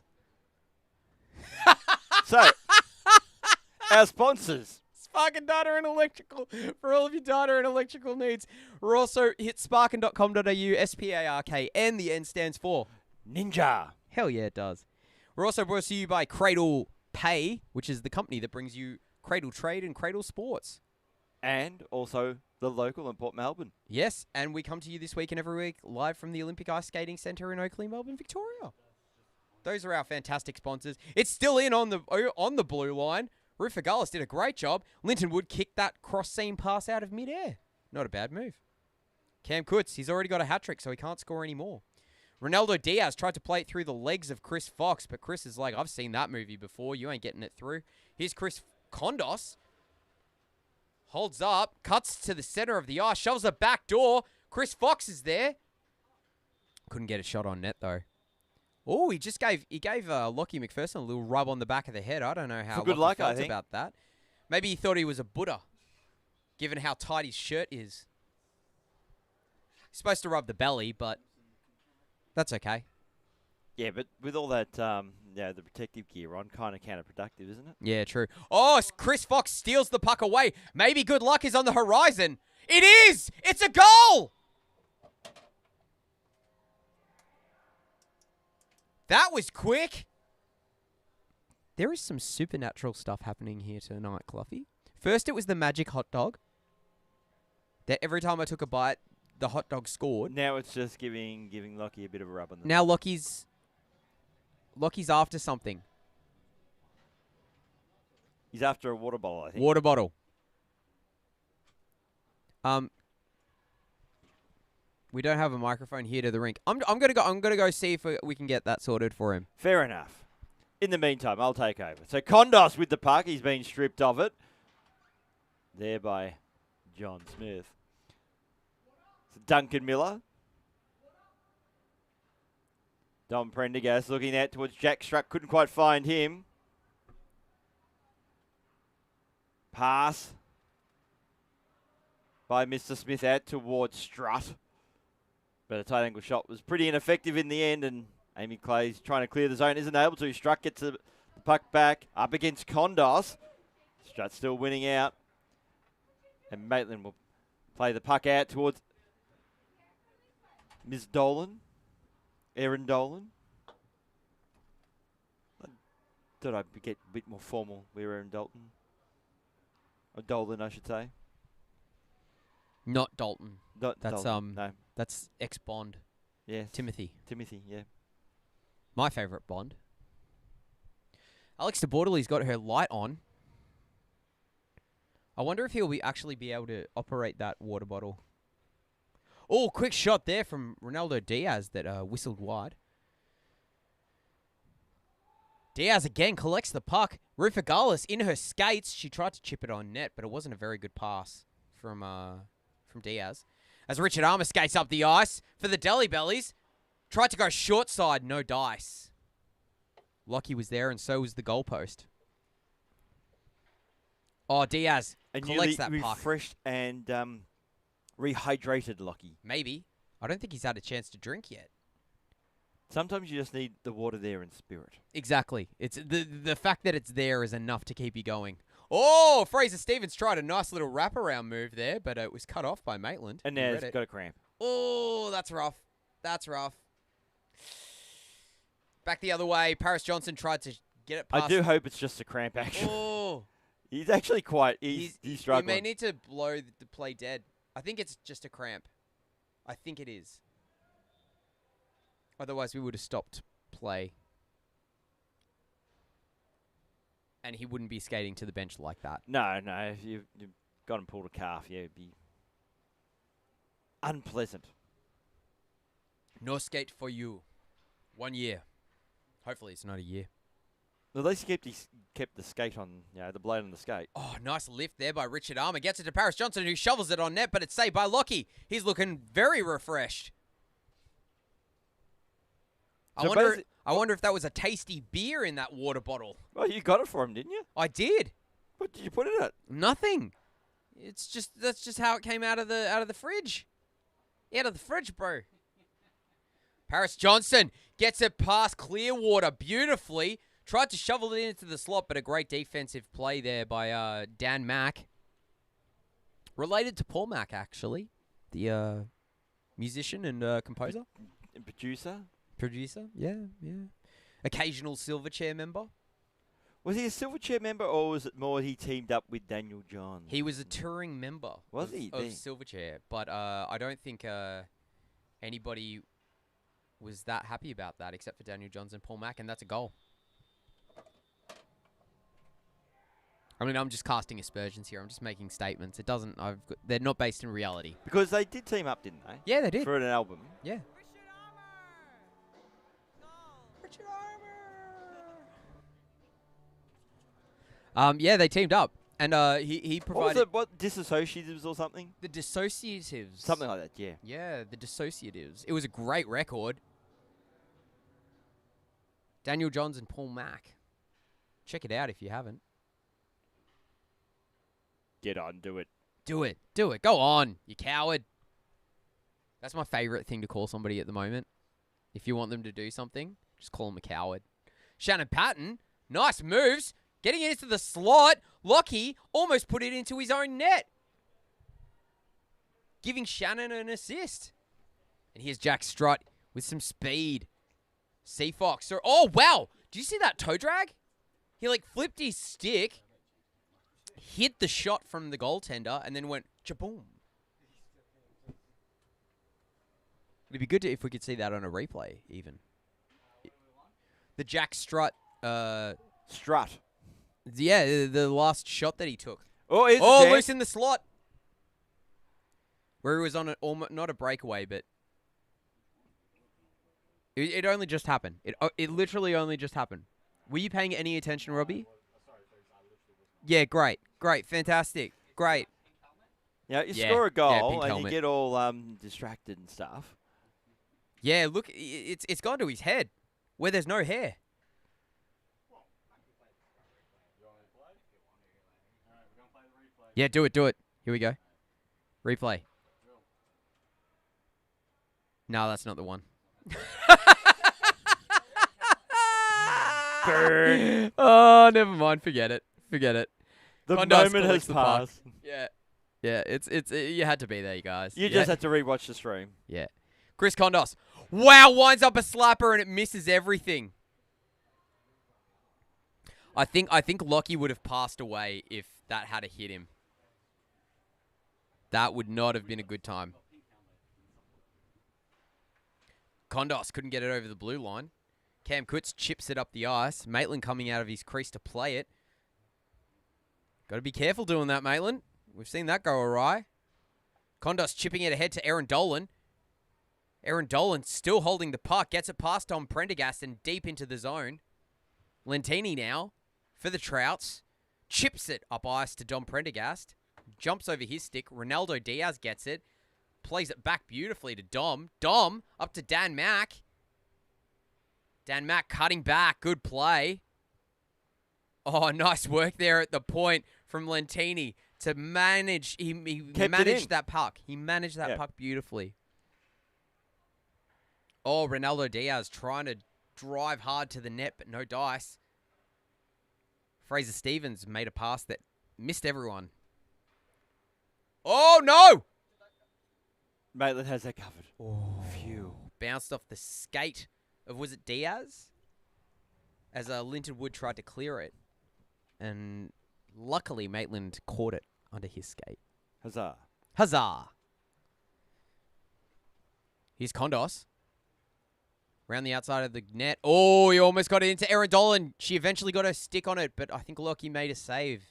So, our sponsors. Spark and Data and Electrical. For all of your data and electrical needs. We're also hit sparkin.com.au, SPARKN. The N stands for Ninja. Hell yeah, it does. We're also brought to you by Cradle Pay, which is the company that brings you Cradle Trade and Cradle Sports. And also the local in Port Melbourne. Yes, and we come to you this week and every week live from the Olympic Ice Skating Centre in Oakley, Melbourne, Victoria. Those are our fantastic sponsors. It's still in on the blue line. Rufa Gullis did a great job. Linton Wood kicked that cross-seam pass out of midair. Not a bad move. Cam Kutz, he's already got a hat-trick, so he can't score anymore. Ronaldo Diaz tried to play it through the legs of Chris Fox, but Chris is like, I've seen that movie before. You ain't getting it through. Here's Chris Kondos. Holds up, cuts to the center of the ice, shoves a back door. Chris Fox is there. Couldn't get a shot on net though. Oh, he gave Lockie McPherson a little rub on the back of the head. I don't know how For good Lockie luck, felt I think. about that. Maybe he thought he was a Buddha, given how tight his shirt is. He's supposed to rub the belly, but that's okay. Yeah, but with all that, the protective gear on, kind of counterproductive, isn't it? Yeah, true. Oh, Chris Fox steals the puck away. Maybe good luck is on the horizon. It is! It's a goal! That was quick. There is some supernatural stuff happening here tonight, Cluffy. First, it was the magic hot dog. That every time I took a bite, the hot dog scored. Now it's just giving Lockie a bit of a rub on the Now Lockie's after something. He's after a water bottle, I think. Water bottle. We don't have a microphone here to the rink. I'm gonna go see if we can get that sorted for him. Fair enough. In the meantime, I'll take over. So Kondos with the puck. He's been stripped of it. There by John Smith. So Duncan Miller. Dom Prendergast looking out towards Jack Struck. Couldn't quite find him. Pass by Mr. Smith out towards Strutt. But a tight angle shot was pretty ineffective in the end, and Amy Clay's trying to clear the zone, isn't able to. Strutt gets the puck back up against Kondos. Strutt still winning out. And Maitland will play the puck out towards Ms. Dolan. Erin Dolan. I thought I'd get a bit more formal with Erin Dalton. Or Dolan, I should say. Not Dalton. Not That's Dalton, no. That's ex-Bond. Yes. Timothy. Timothy, yeah. My favourite Bond. Alex de Bordeley's got her light on. I wonder if he'll actually be able to operate that water bottle. Oh, quick shot there from Ronaldo Diaz that whistled wide. Diaz again collects the puck. Rufagalis in her skates. She tried to chip it on net, but it wasn't a very good pass from Diaz. As Richard Armour skates up the ice for the Deli Bellies. Tried to go short side, no dice. Lockie was there, and so was the goalpost. Oh, Diaz collects that puck. Refreshed and rehydrated Lockie. Maybe. I don't think he's had a chance to drink yet. Sometimes you just need the water there in spirit. Exactly. It's the fact that it's there is enough to keep you going. Oh, Fraser Stevens tried a nice little wraparound move there, but it was cut off by Maitland. And now he's got a cramp. Oh, that's rough. That's rough. Back the other way. Paris Johnson tried to get it past. I do hope it's just a cramp, actually. Oh. He's actually quite... He's struggling. He may need to blow the play dead. I think it's just a cramp. I think it is. Otherwise, we would have stopped play. And he wouldn't be skating to the bench like that. No. If you've got him pulled a calf, yeah, it'd be unpleasant. No skate for you. 1 year. Hopefully it's not a year. At least he kept the skate on, the blade on the skate. Oh, nice lift there by Richard Armour. Gets it to Paris Johnson, who shovels it on net, but it's saved by Lockie. He's looking very refreshed. I wonder if that was a tasty beer in that water bottle. Well, you got it for him, didn't you? I did. What did you put in it? Nothing. That's just how it came out of the fridge. Out of the fridge, bro. Paris Johnson gets it past Clearwater beautifully. Tried to shovel it into the slot, but a great defensive play there by Dan Mack. Related to Paul Mack, actually. The musician and composer. And producer. Producer, yeah. Occasional Silverchair member. Was he a Silverchair member, or was it more he teamed up with Daniel Johns? He was a touring member. Was he? Of Silverchair, but I don't think anybody was that happy about that except for Daniel Johns and Paul Mack, and that's a goal. I mean, I'm just casting aspersions here. I'm just making statements. They're not based in reality. Because they did team up, didn't they? Yeah, they did. For an album. Yeah. Yeah, they teamed up. And he What was provided it? What, disassociatives or something? the dissociatives. Something like that, yeah. Yeah, the dissociatives. It was a great record. Daniel Johns and Paul Mack. Check it out if you haven't. Get on, do it. Do it. Do it. Go on, you coward. That's my favorite thing to call somebody at the moment. If you want them to do something, just call them a coward. Shannon Patton, nice moves. Getting it into the slot. Lockie almost put it into his own net. Giving Shannon an assist. And here's Jack Strutt with some speed. Seafox. Oh, wow. Did you see that toe drag? He, like, flipped his stick, hit the shot from the goaltender, and then went chaboom. It'd be good if we could see that on a replay, even. The Jack Strutt. Strut. Yeah, the last shot that he took. Oh, here's Oh, the chance. loose in the slot. Where he was on almost not a breakaway, but it only just happened. It literally only just happened. Were you paying any attention, Robbie? Yeah, great, fantastic, great. Yeah, you Yeah, score a yeah, goal pink and helmet. you get all distracted and stuff. Yeah, look, it's gone to his head, where there's no hair. Yeah, do it. Here we go. Replay. No, that's not the one. Burn. Oh, never mind. Forget it. The Kondos moment collects has the puck. passed. Yeah. You had to be there, you guys. You just had to rewatch the stream. Yeah. Chris Kondos. Wow, winds up a slapper and it misses everything. I think Lockie would have passed away if that had hit him. That would not have been a good time. Kondos couldn't get it over the blue line. Cam Kutz chips it up the ice. Maitland coming out of his crease to play it. Got to be careful doing that, Maitland. We've seen that go awry. Kondos chipping it ahead to Aaron Dolan. Aaron Dolan still holding the puck. Gets it past Dom Prendergast and deep into the zone. Lentini now for the Trouts. Chips it up ice to Dom Prendergast. Jumps over his stick. Ronaldo Diaz gets it. Plays it back beautifully to Dom. Dom up to Dan Mack. Dan Mack cutting back. Good play. Oh, nice work there at the point from Lentini to manage. He managed that puck. He managed that puck beautifully. Oh, Ronaldo Diaz trying to drive hard to the net, but no dice. Fraser Stevens made a pass that missed everyone. Oh, no! Maitland has that covered. Oh, Phew. bounced off the skate of, was it Diaz? As Linton Wood tried to clear it. And luckily, Maitland caught it under his skate. Huzzah. Huzzah! Here's Kondos. Around the outside of the net. Oh, he almost got it into Aaron Dolan. She eventually got her stick on it, but I think Lockie made a save.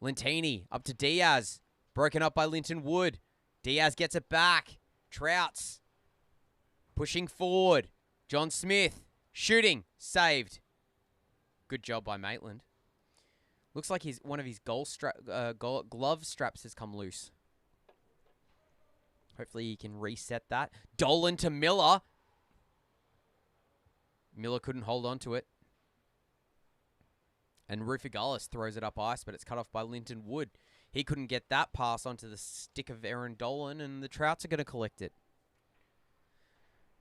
Lentini up to Diaz. Broken up by Linton Wood. Diaz gets it back. Trouts. Pushing forward. John Smith. Shooting. Saved. Good job by Maitland. Looks like one of his glove straps has come loose. Hopefully he can reset that. Dolan to Miller. Miller couldn't hold on to it. And Rufigalis throws it up ice, but it's cut off by Linton Wood. He couldn't get that pass onto the stick of Aaron Dolan, and the Trouts are going to collect it.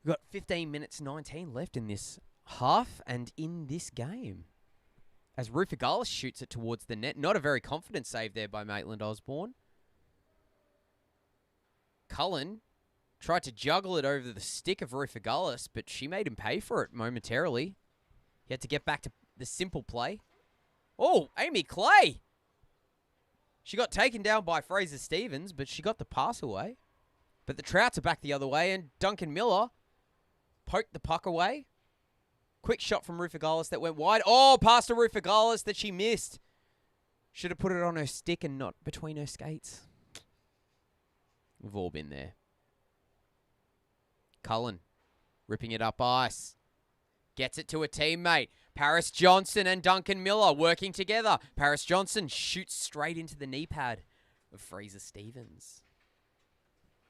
We've got 15 minutes 19 left in this half and in this game. As Rufigalis shoots it towards the net. Not a very confident save there by Maitland Osborne. Cullen tried to juggle it over the stick of Rufigalis, but she made him pay for it momentarily. He had to get back to the simple play. Oh, Amy Clay! She got taken down by Fraser Stevens, but she got the pass away. But the Trouts are back the other way, and Duncan Miller poked the puck away. Quick shot from Rufigalis that went wide. Oh, pass to Rufigalis that she missed. Should have put it on her stick and not between her skates. We've all been there. Cullen ripping it up ice. Gets it to a teammate. Paris Johnson and Duncan Miller working together. Paris Johnson shoots straight into the knee pad of Fraser Stevens.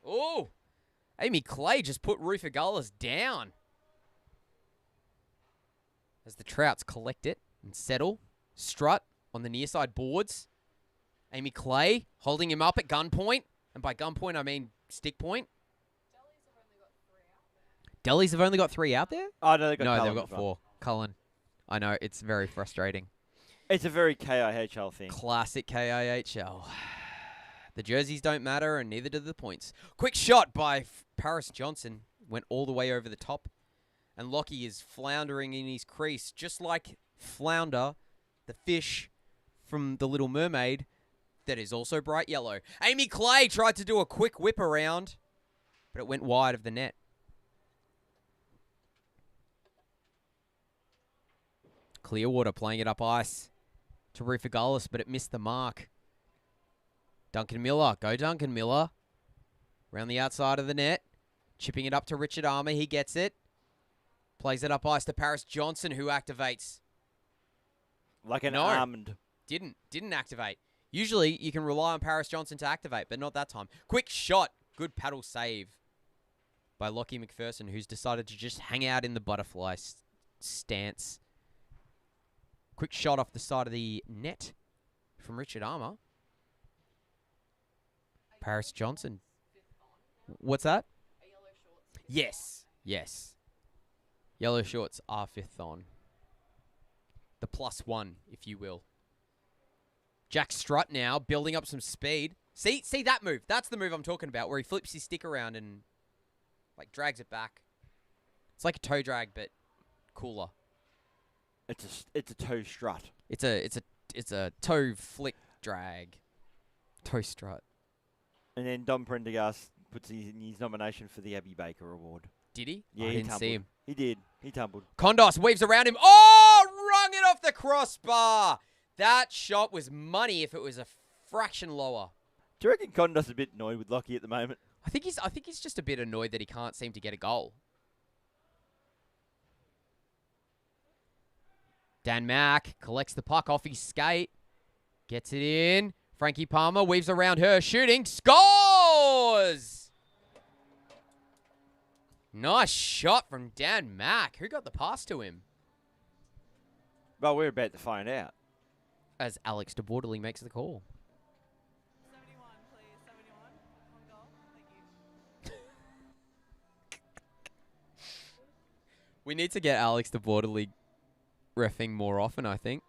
Oh! Amy Clay just put Rufagalis down. As the Trouts collect it and settle. Strut on the near side boards. Amy Clay holding him up at gunpoint. And by gunpoint, I mean stick point. Delhi's have only got 3 out there? Oh, no, they've got No, Cullen they've got as well. 4. Cullen. I know, it's very frustrating. It's a very KIHL thing. Classic KIHL. The jerseys don't matter, and neither do the points. Quick shot by Paris Johnson. Went all the way over the top. And Lockie is floundering in his crease, just like Flounder, the fish from The Little Mermaid, that is also bright yellow. Amy Clay tried to do a quick whip around, but it went wide of the net. Clearwater playing it up ice to Rufagalis, but it missed the mark. Duncan Miller. Go Duncan Miller. Around the outside of the net. Chipping it up to Richard Armour. He gets it. Plays it up ice to Paris Johnson, who activates. Like an No. almond. Didn't activate. Usually, you can rely on Paris Johnson to activate, but not that time. Quick shot. Good paddle save by Lockie McPherson, who's decided to just hang out in the butterfly stance. Quick shot off the side of the net from Richard Armour. Paris Johnson. What's that? Yes. Yes. Yellow shorts are 5th on. The +1, if you will. Jack Strutt now, building up some speed. See that move? That's the move I'm talking about, where he flips his stick around and like drags it back. It's like a toe drag, but cooler. It's a toe strut. It's a toe flick drag. Toe strut. And then Dom Prendergast puts in his nomination for the Abby Baker Award. Did he? Yeah, I he didn't tumbled. see him. He did. He tumbled. Kondos weaves around him. Oh, rung it off the crossbar. That shot was money if it was a fraction lower. Do you reckon Kondos is a bit annoyed with Lockie at the moment? I think he's just a bit annoyed that he can't seem to get a goal. Dan Mack collects the puck off his skate. Gets it in. Frankie Palmer weaves around her, shooting. Scores! Nice shot from Dan Mack. Who got the pass to him? Well, we're about to find out. As Alex de Bordeley makes the call. 71, please. 71. On goal. Thank you. We need to get Alex de Bordeley reffing more often, I think.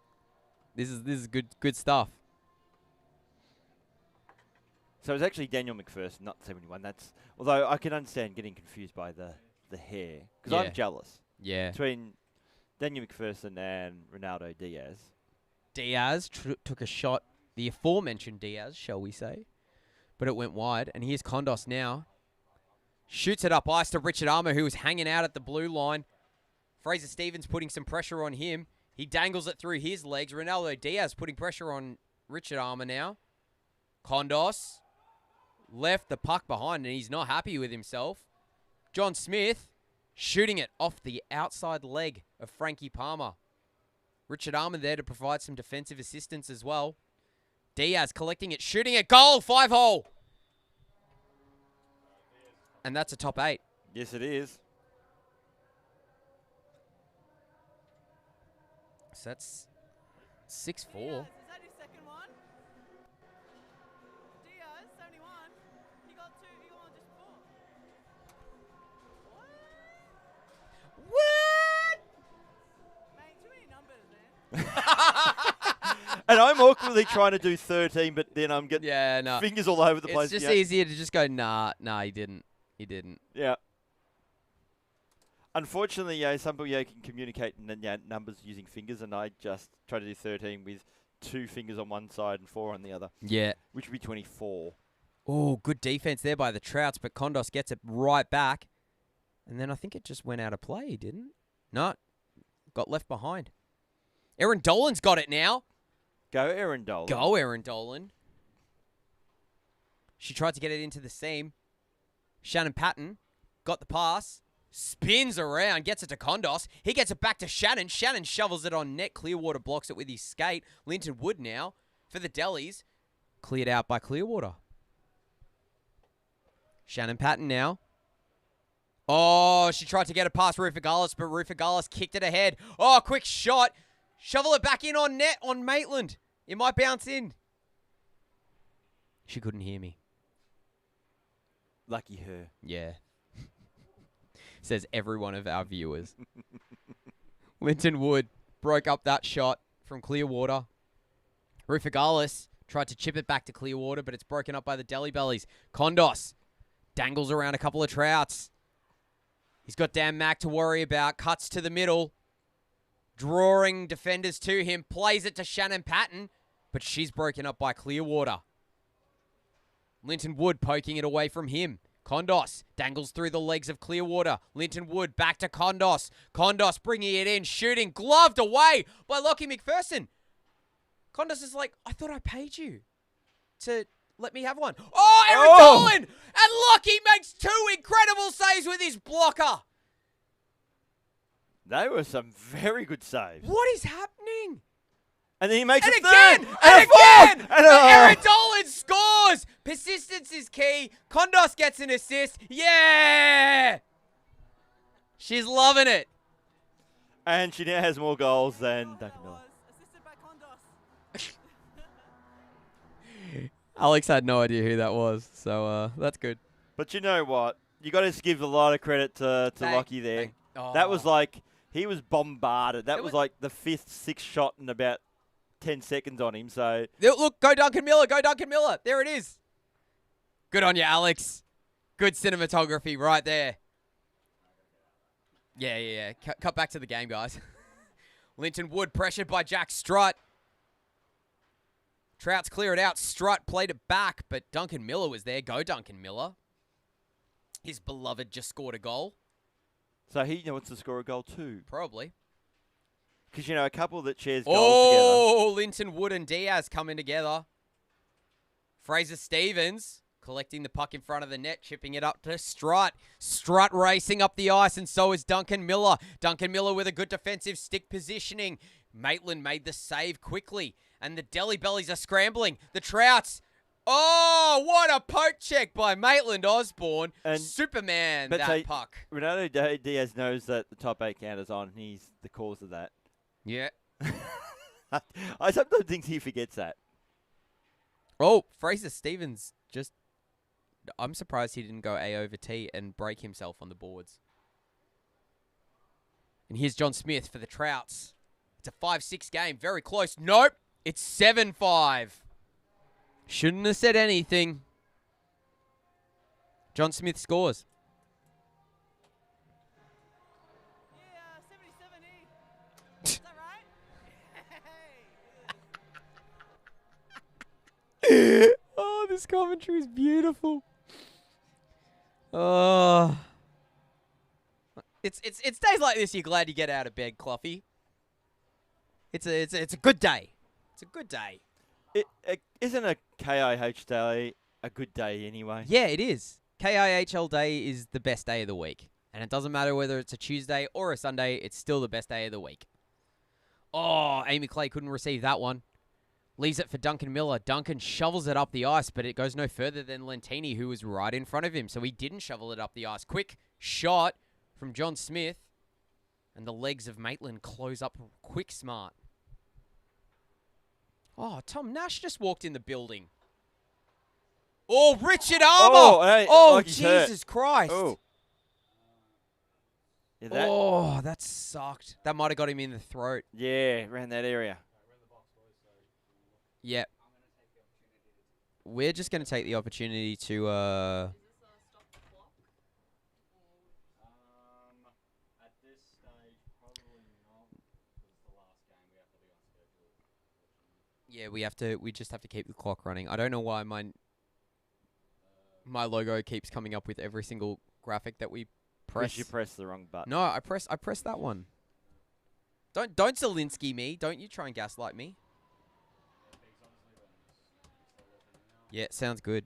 This is good stuff. So it's actually Daniel McPherson, not 71. That's although I can understand getting confused by the hair because Yeah. I'm jealous Yeah. between Daniel McPherson and Ronaldo Diaz. Diaz took a shot, the aforementioned Diaz, shall we say, but it went wide. And here's Kondos now. Shoots it up ice to Richard Armour, who was hanging out at the blue line. Fraser Stevens putting some pressure on him. He dangles it through his legs. Ronaldo Diaz putting pressure on Richard Armour now. Kondos left the puck behind, and he's not happy with himself. John Smith shooting it off the outside leg of Frankie Palmer. Richard Armour there to provide some defensive assistance as well. Diaz collecting it, shooting it, goal, 5-hole. And that's a top 8. Yes, it is. So that's 6-4. Diaz, is that his second one? Diaz, 71. He got 2. He got just 4. What? Mate, too many numbers, man. And I'm awkwardly trying to do 13, but then I'm getting Yeah, no. fingers all over the place. It's just Yeah. easier to just go, nah, he didn't. He didn't. Yeah. Unfortunately, yeah, some people can communicate numbers using fingers, and I just try to do 13 with 2 fingers on one side and 4 on the other, Yeah. which would be 24. Oh, good defense there by the Trouts, but Kondos gets it right back. And then I think it just went out of play, didn't it? No. Got left behind. Erin Dolan's got it now. Go, Aaron Dolan. Go, Erin Dolan. She tried to get it into the seam. Shannon Patton got the pass. Spins around, gets it to Kondos. He gets it back to Shannon. Shannon shovels it on net. Clearwater blocks it with his skate. Linton Wood now for the Delis. Cleared out by Clearwater. Shannon Patton now. Oh, she tried to get it past Rufagalis, but Rufagalis kicked it ahead. Oh, quick shot. Shovel it back in on net on Maitland. It might bounce in. She couldn't hear me. Lucky her. Yeah. Says every one of our viewers. Linton Wood broke up that shot from Clearwater. Rufagalis tried to chip it back to Clearwater, but it's broken up by the Deli Bellies. Kondos dangles around a couple of Trouts. He's got Dan Mack to worry about. Cuts to the middle. Drawing defenders to him. Plays it to Shannon Patton, but she's broken up by Clearwater. Linton Wood poking it away from him. Kondos dangles through the legs of Clearwater. Linton Wood back to Kondos. Kondos bringing it in, shooting, gloved away by Lockie McPherson. Kondos is like, I thought I paid you to let me have one. Oh, Aaron Dolan! And Lockie makes 2 incredible saves with his blocker. They were some very good saves. What is happening? And then he makes And a again! third! And a again! fourth! And Aaron Dolan scores! Persistence is key. Kondos gets an assist. Yeah! She's loving it. And she now has more goals than Duncan Miller. Assisted by Kondos. Alex had no idea who that was, so that's good. But you know what? You got to give a lot of credit to Lockie there. That was like, he was bombarded. That was like the 5th, 6th shot in about 10 seconds on him. So Look, go Duncan Miller, go Duncan Miller. There it is. Good on you, Alex. Good cinematography right there. Yeah. Cut back to the game, guys. Linton Wood pressured by Jack Strutt. Trout's clear it out. Strutt played it back, but Duncan Miller was there. Go Duncan Miller. His beloved just scored a goal. So he wants to score a goal too. Probably. Because, you know, a couple that shares goals Oh, Linton Wood and Diaz coming together. Fraser Stevens collecting the puck in front of the net, chipping it up to Strutt. Strutt racing up the ice, and so is Duncan Miller. Duncan Miller with a good defensive stick positioning. Maitland made the save quickly, and the Deli Bellies are scrambling. The Trouts. Oh, what a poke check by Maitland Osborne. And Superman, that puck. Ronaldo Diaz knows that the top 8 count is on. He's the cause of that. Yeah. I sometimes think he forgets that. Oh, Fraser Stevens just... I'm surprised he didn't go A over T and break himself on the boards. And here's John Smith for the Trouts. It's a 5-6 game. Very close. Nope. It's 7-5. Shouldn't have said anything. John Smith scores. Yeah, 77E. Is that right? Oh, this commentary is beautiful. Oh. It's days like this you're glad you get out of bed, Cloughy. It's a good day. It's a good day. Isn't a KIH day a good day anyway? Yeah, it is. KIHL day is the best day of the week. And it doesn't matter whether it's a Tuesday or a Sunday, it's still the best day of the week. Oh, Amy Clay couldn't receive that one. Leaves it for Duncan Miller. Duncan shovels it up the ice, but it goes no further than Lentini, who was right in front of him. So he didn't shovel it up the ice. Quick shot from John Smith. And the legs of Maitland close up quick smart. Oh, Tom Nash just walked in the building. Oh, Richard Armour! Hey, Oh, like he's hurt. Jesus Christ. Oh. Yeah, Oh, that sucked. That might have got him in the throat. yeah, around that area. Yep. We're just going to take the opportunity to... Is this stop the clock? At this stage, probably not, because it's the last game. We have to be on schedule. Yeah, we just have to keep the clock running. I don't know why my logo keeps coming up with every single graphic that we press. Because you pressed the wrong button. No, I pressed that one. Don't Zelensky me. Don't you try and gaslight me. Yeah, sounds good.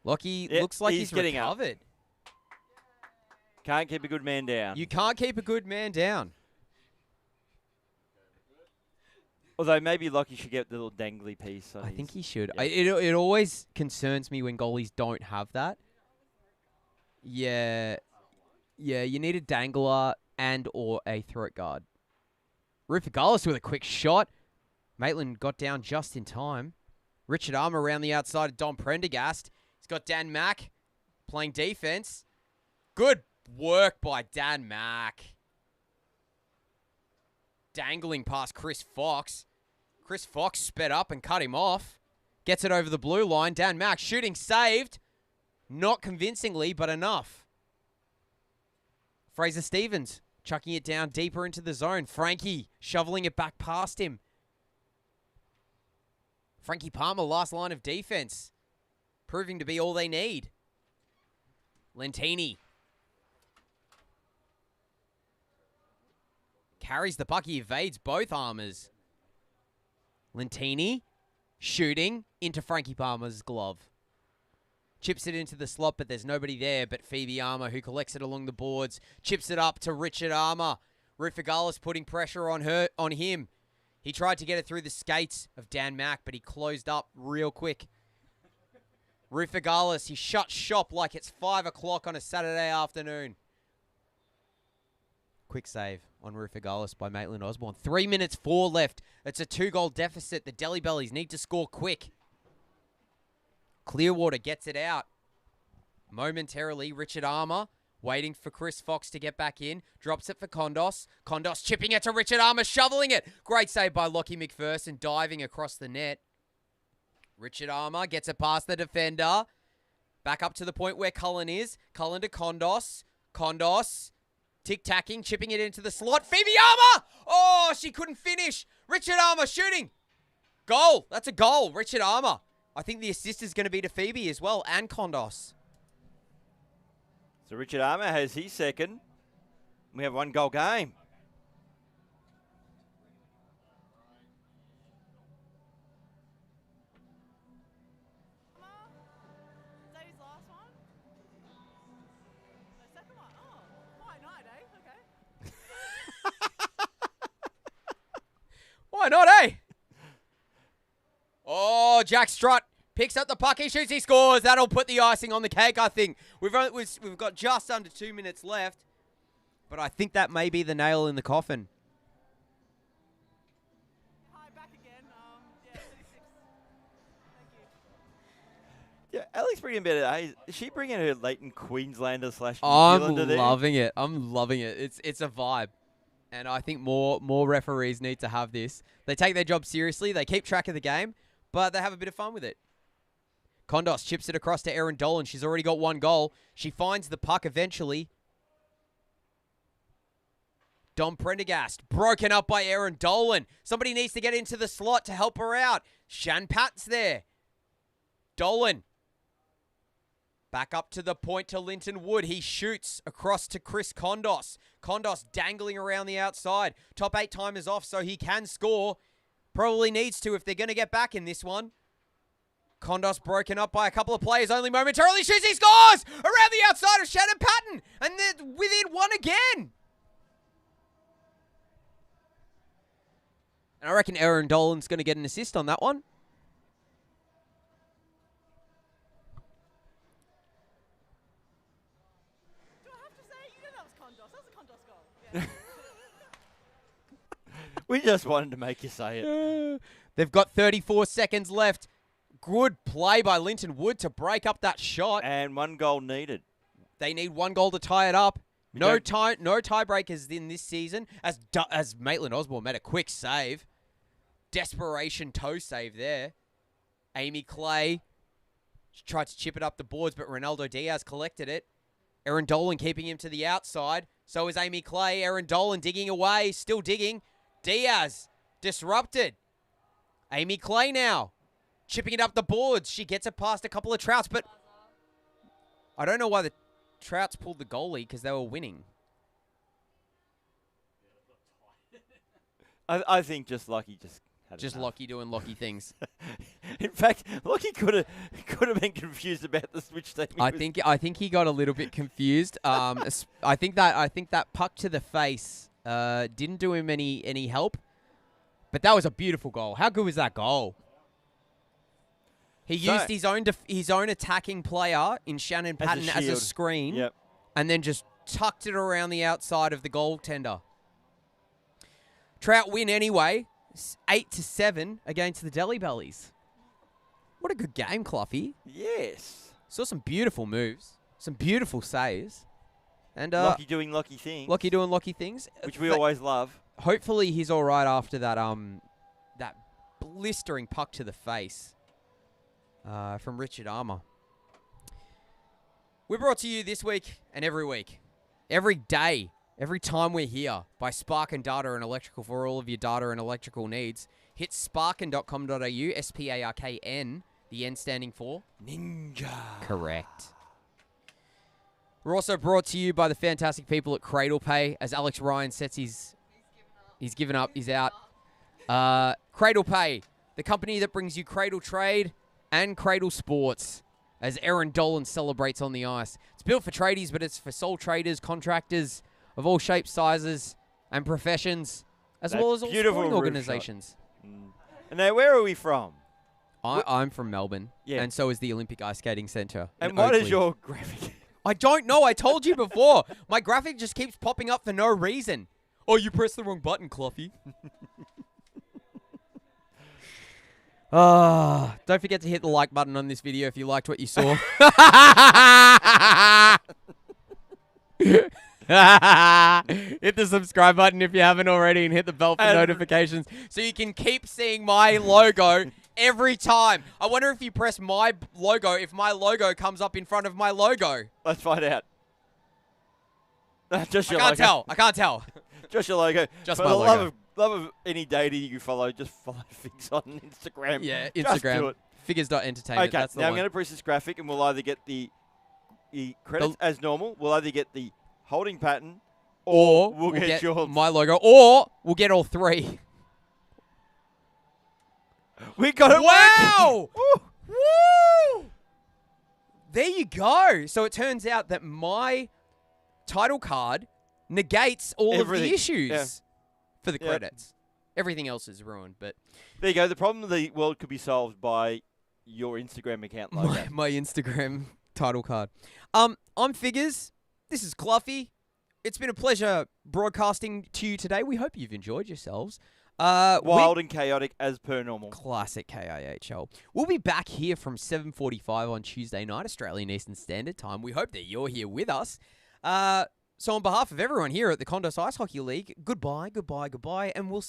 Lockie Yeah, looks like he's he's getting up. recovered. Can't keep a good man down. You can't keep a good man down. Although maybe Lockie should get the little dangly piece. On I his- think he should. Yeah. It always concerns me when goalies don't have that. Yeah. Yeah, you need a dangler and or a throat guard. Rufagalis with a quick shot. Maitland got down just in time. Richard Armour around the outside of Dom Prendergast. He's got Dan Mack playing defense. Good work by Dan Mack. Dangling past Chris Fox. Chris Fox sped up and cut him off. Gets it over the blue line. Dan Mack shooting saved. Not convincingly, but enough. Fraser Stevens chucking it down deeper into the zone. Frankie shoveling it back past him. Frankie Palmer, last line of defense. Proving to be all they need. Lentini. Carries the puck. He evades both armors. Lentini shooting into Frankie Palmer's glove. Chips it into the slot, but there's nobody there but Phoebe Armour, who collects it along the boards. Chips it up to Richard Armour. Rufagalis putting pressure on him. He tried to get it through the skates of Dan Mack, but he closed up real quick. Rufagalis, he shut shop like it's 5 o'clock on a Saturday afternoon. Quick save on Rufagalis by Maitland Osborne. 3 minutes 4 left. It's a 2-goal deficit. The Delhi Bellies need to score quick. Clearwater gets it out. Momentarily, Richard Armour waiting for Chris Fox to get back in. Drops it for Kondos. Kondos chipping it to Richard Armour, shoveling it. Great save by Lockie McPherson, diving across the net. Richard Armour gets it past the defender. Back up to the point where Cullen is. Cullen to Kondos. Kondos tic-tacking, chipping it into the slot. Phoebe Armour! Oh, she couldn't finish. Richard Armour shooting. Goal. That's a goal. Richard Armour. I think the assist is going to be to Phoebe as well, and Kondos. So Richard Armour has his second. We have 1-goal game. Is that his last one? The second one? Oh, why not, eh? Okay. Why not, eh? Oh, Jack Strutt picks up the puck. He shoots. He scores. That'll put the icing on the cake, I think. We've got just under 2 minutes left. But I think that may be the nail in the coffin. Hi, back again. Yeah, 36. Thank you. Yeah, Alex bringing better. Is she bringing her Leighton Queenslander / New I'm Zealander there? loving it. I'm loving it. It's a vibe. And I think more referees need to have this. They take their job seriously. They keep track of the game, but they have a bit of fun with it. Kondos chips it across to Erin Dolan. She's already got 1 goal. She finds the puck eventually. Dom Prendergast broken up by Erin Dolan. Somebody needs to get into the slot to help her out. Shan Pat's there. Dolan. Back up to the point to Linton Wood. He shoots across to Chris Kondos. Kondos dangling around the outside. Top 8 timers off so he can score. Probably needs to if they're going to get back in this one. Kondos broken up by a couple of players only momentarily. Shoots, he scores! Around the outside of Shannon Patton. And they're within 1 again. And I reckon Erin Dolan's going to get an assist on that one. Do I have to say? You know that was Kondos. That was a Kondos goal. Yeah. We just wanted to make you say it. They've got 34 seconds left. Good play by Linton Wood to break up that shot. And 1 goal needed. They need 1 goal to tie it up. No don't- tiebreakers in this season. As Maitland Osborne made a quick save. Desperation toe save there. Amy Clay tried to chip it up the boards, but Ronaldo Diaz collected it. Erin Dolan keeping him to the outside. So is Amy Clay. Erin Dolan digging away, still digging. Diaz disrupted. Amy Clay now chipping it up the boards. She gets it past a couple of Trouts, but I don't know why the Trouts pulled the goalie because they were winning. I think just Lockie just had Just enough. Lockie doing Lockie things. In fact, Lockie could have been confused about the switch team. I think he got a little bit confused. I think that puck to the face didn't do him any help. But that was a beautiful goal. How good was that goal? He used his own attacking player in Shannon Patton as a screen, Yep. and then just tucked it around the outside of the goaltender. Trout win anyway, 8-7 against the Delhi Bellies. What a good game, Cluffy. Yes. Saw some beautiful moves, some beautiful saves, and Lockie doing Lockie things. Lockie doing Lockie things, which we always love. Hopefully he's all right after that that blistering puck to the face from Richard Armour. We're brought to you this week and every week, every day, every time we're here by Sparkin Data and Electrical for all of your data and electrical needs. Hit sparkin.com.au, SPARKN, the N standing for Ninja. Correct. We're also brought to you by the fantastic people at Cradle Pay. As Alex Ryan sets he's given up, he's out. Cradle Pay, the company that brings you Cradle Trade and Cradle Sports, as Aaron Dolan celebrates on the ice. It's built for tradies, but it's for sole traders, contractors of all shapes, sizes, and professions, as well as all sporting organisations. And now, where are we from? I'm from Melbourne, Yeah. and so is the Olympic Ice Skating Centre. And what is your graphic? I don't know. I told you before. My graphic just keeps popping up for no reason. Oh, you pressed the wrong button, Cluffy. Don't forget to hit the like button on this video if you liked what you saw. Hit the subscribe button if you haven't already, and hit the bell for notifications so you can keep seeing my logo every time. I wonder if you press my logo, if my logo comes up in front of my logo. Let's find out. Just your I logo. can't tell. I can't tell. Just your logo. Just For my the logo. love of any data you follow, just follow Figs on Instagram. Yeah, Just Instagram. do it. Figures.entertainment. Okay, That's the now I'm one. going to press this graphic, and we'll either get the credits as normal, we'll either get the holding pattern, or we'll get your... my logo, or we'll get all three. We got it. Wow! Woo! Woo! There you go. So it turns out that my title card negates all of Everything. the issues Yeah. for the Yep. credits. Everything else is ruined, but There you go. The problem of the world could be solved by your Instagram account logo. my Instagram title card. I'm Figures. This is Cluffy. It's been a pleasure broadcasting to you today. We hope you've enjoyed yourselves. Wild and chaotic as per normal. Classic KIHL. We'll be back here from 7:45 on Tuesday night, Australian Eastern Standard Time. We hope that you're here with us. So on behalf of everyone here at the Kondos Ice Hockey League, goodbye, goodbye, goodbye, and we'll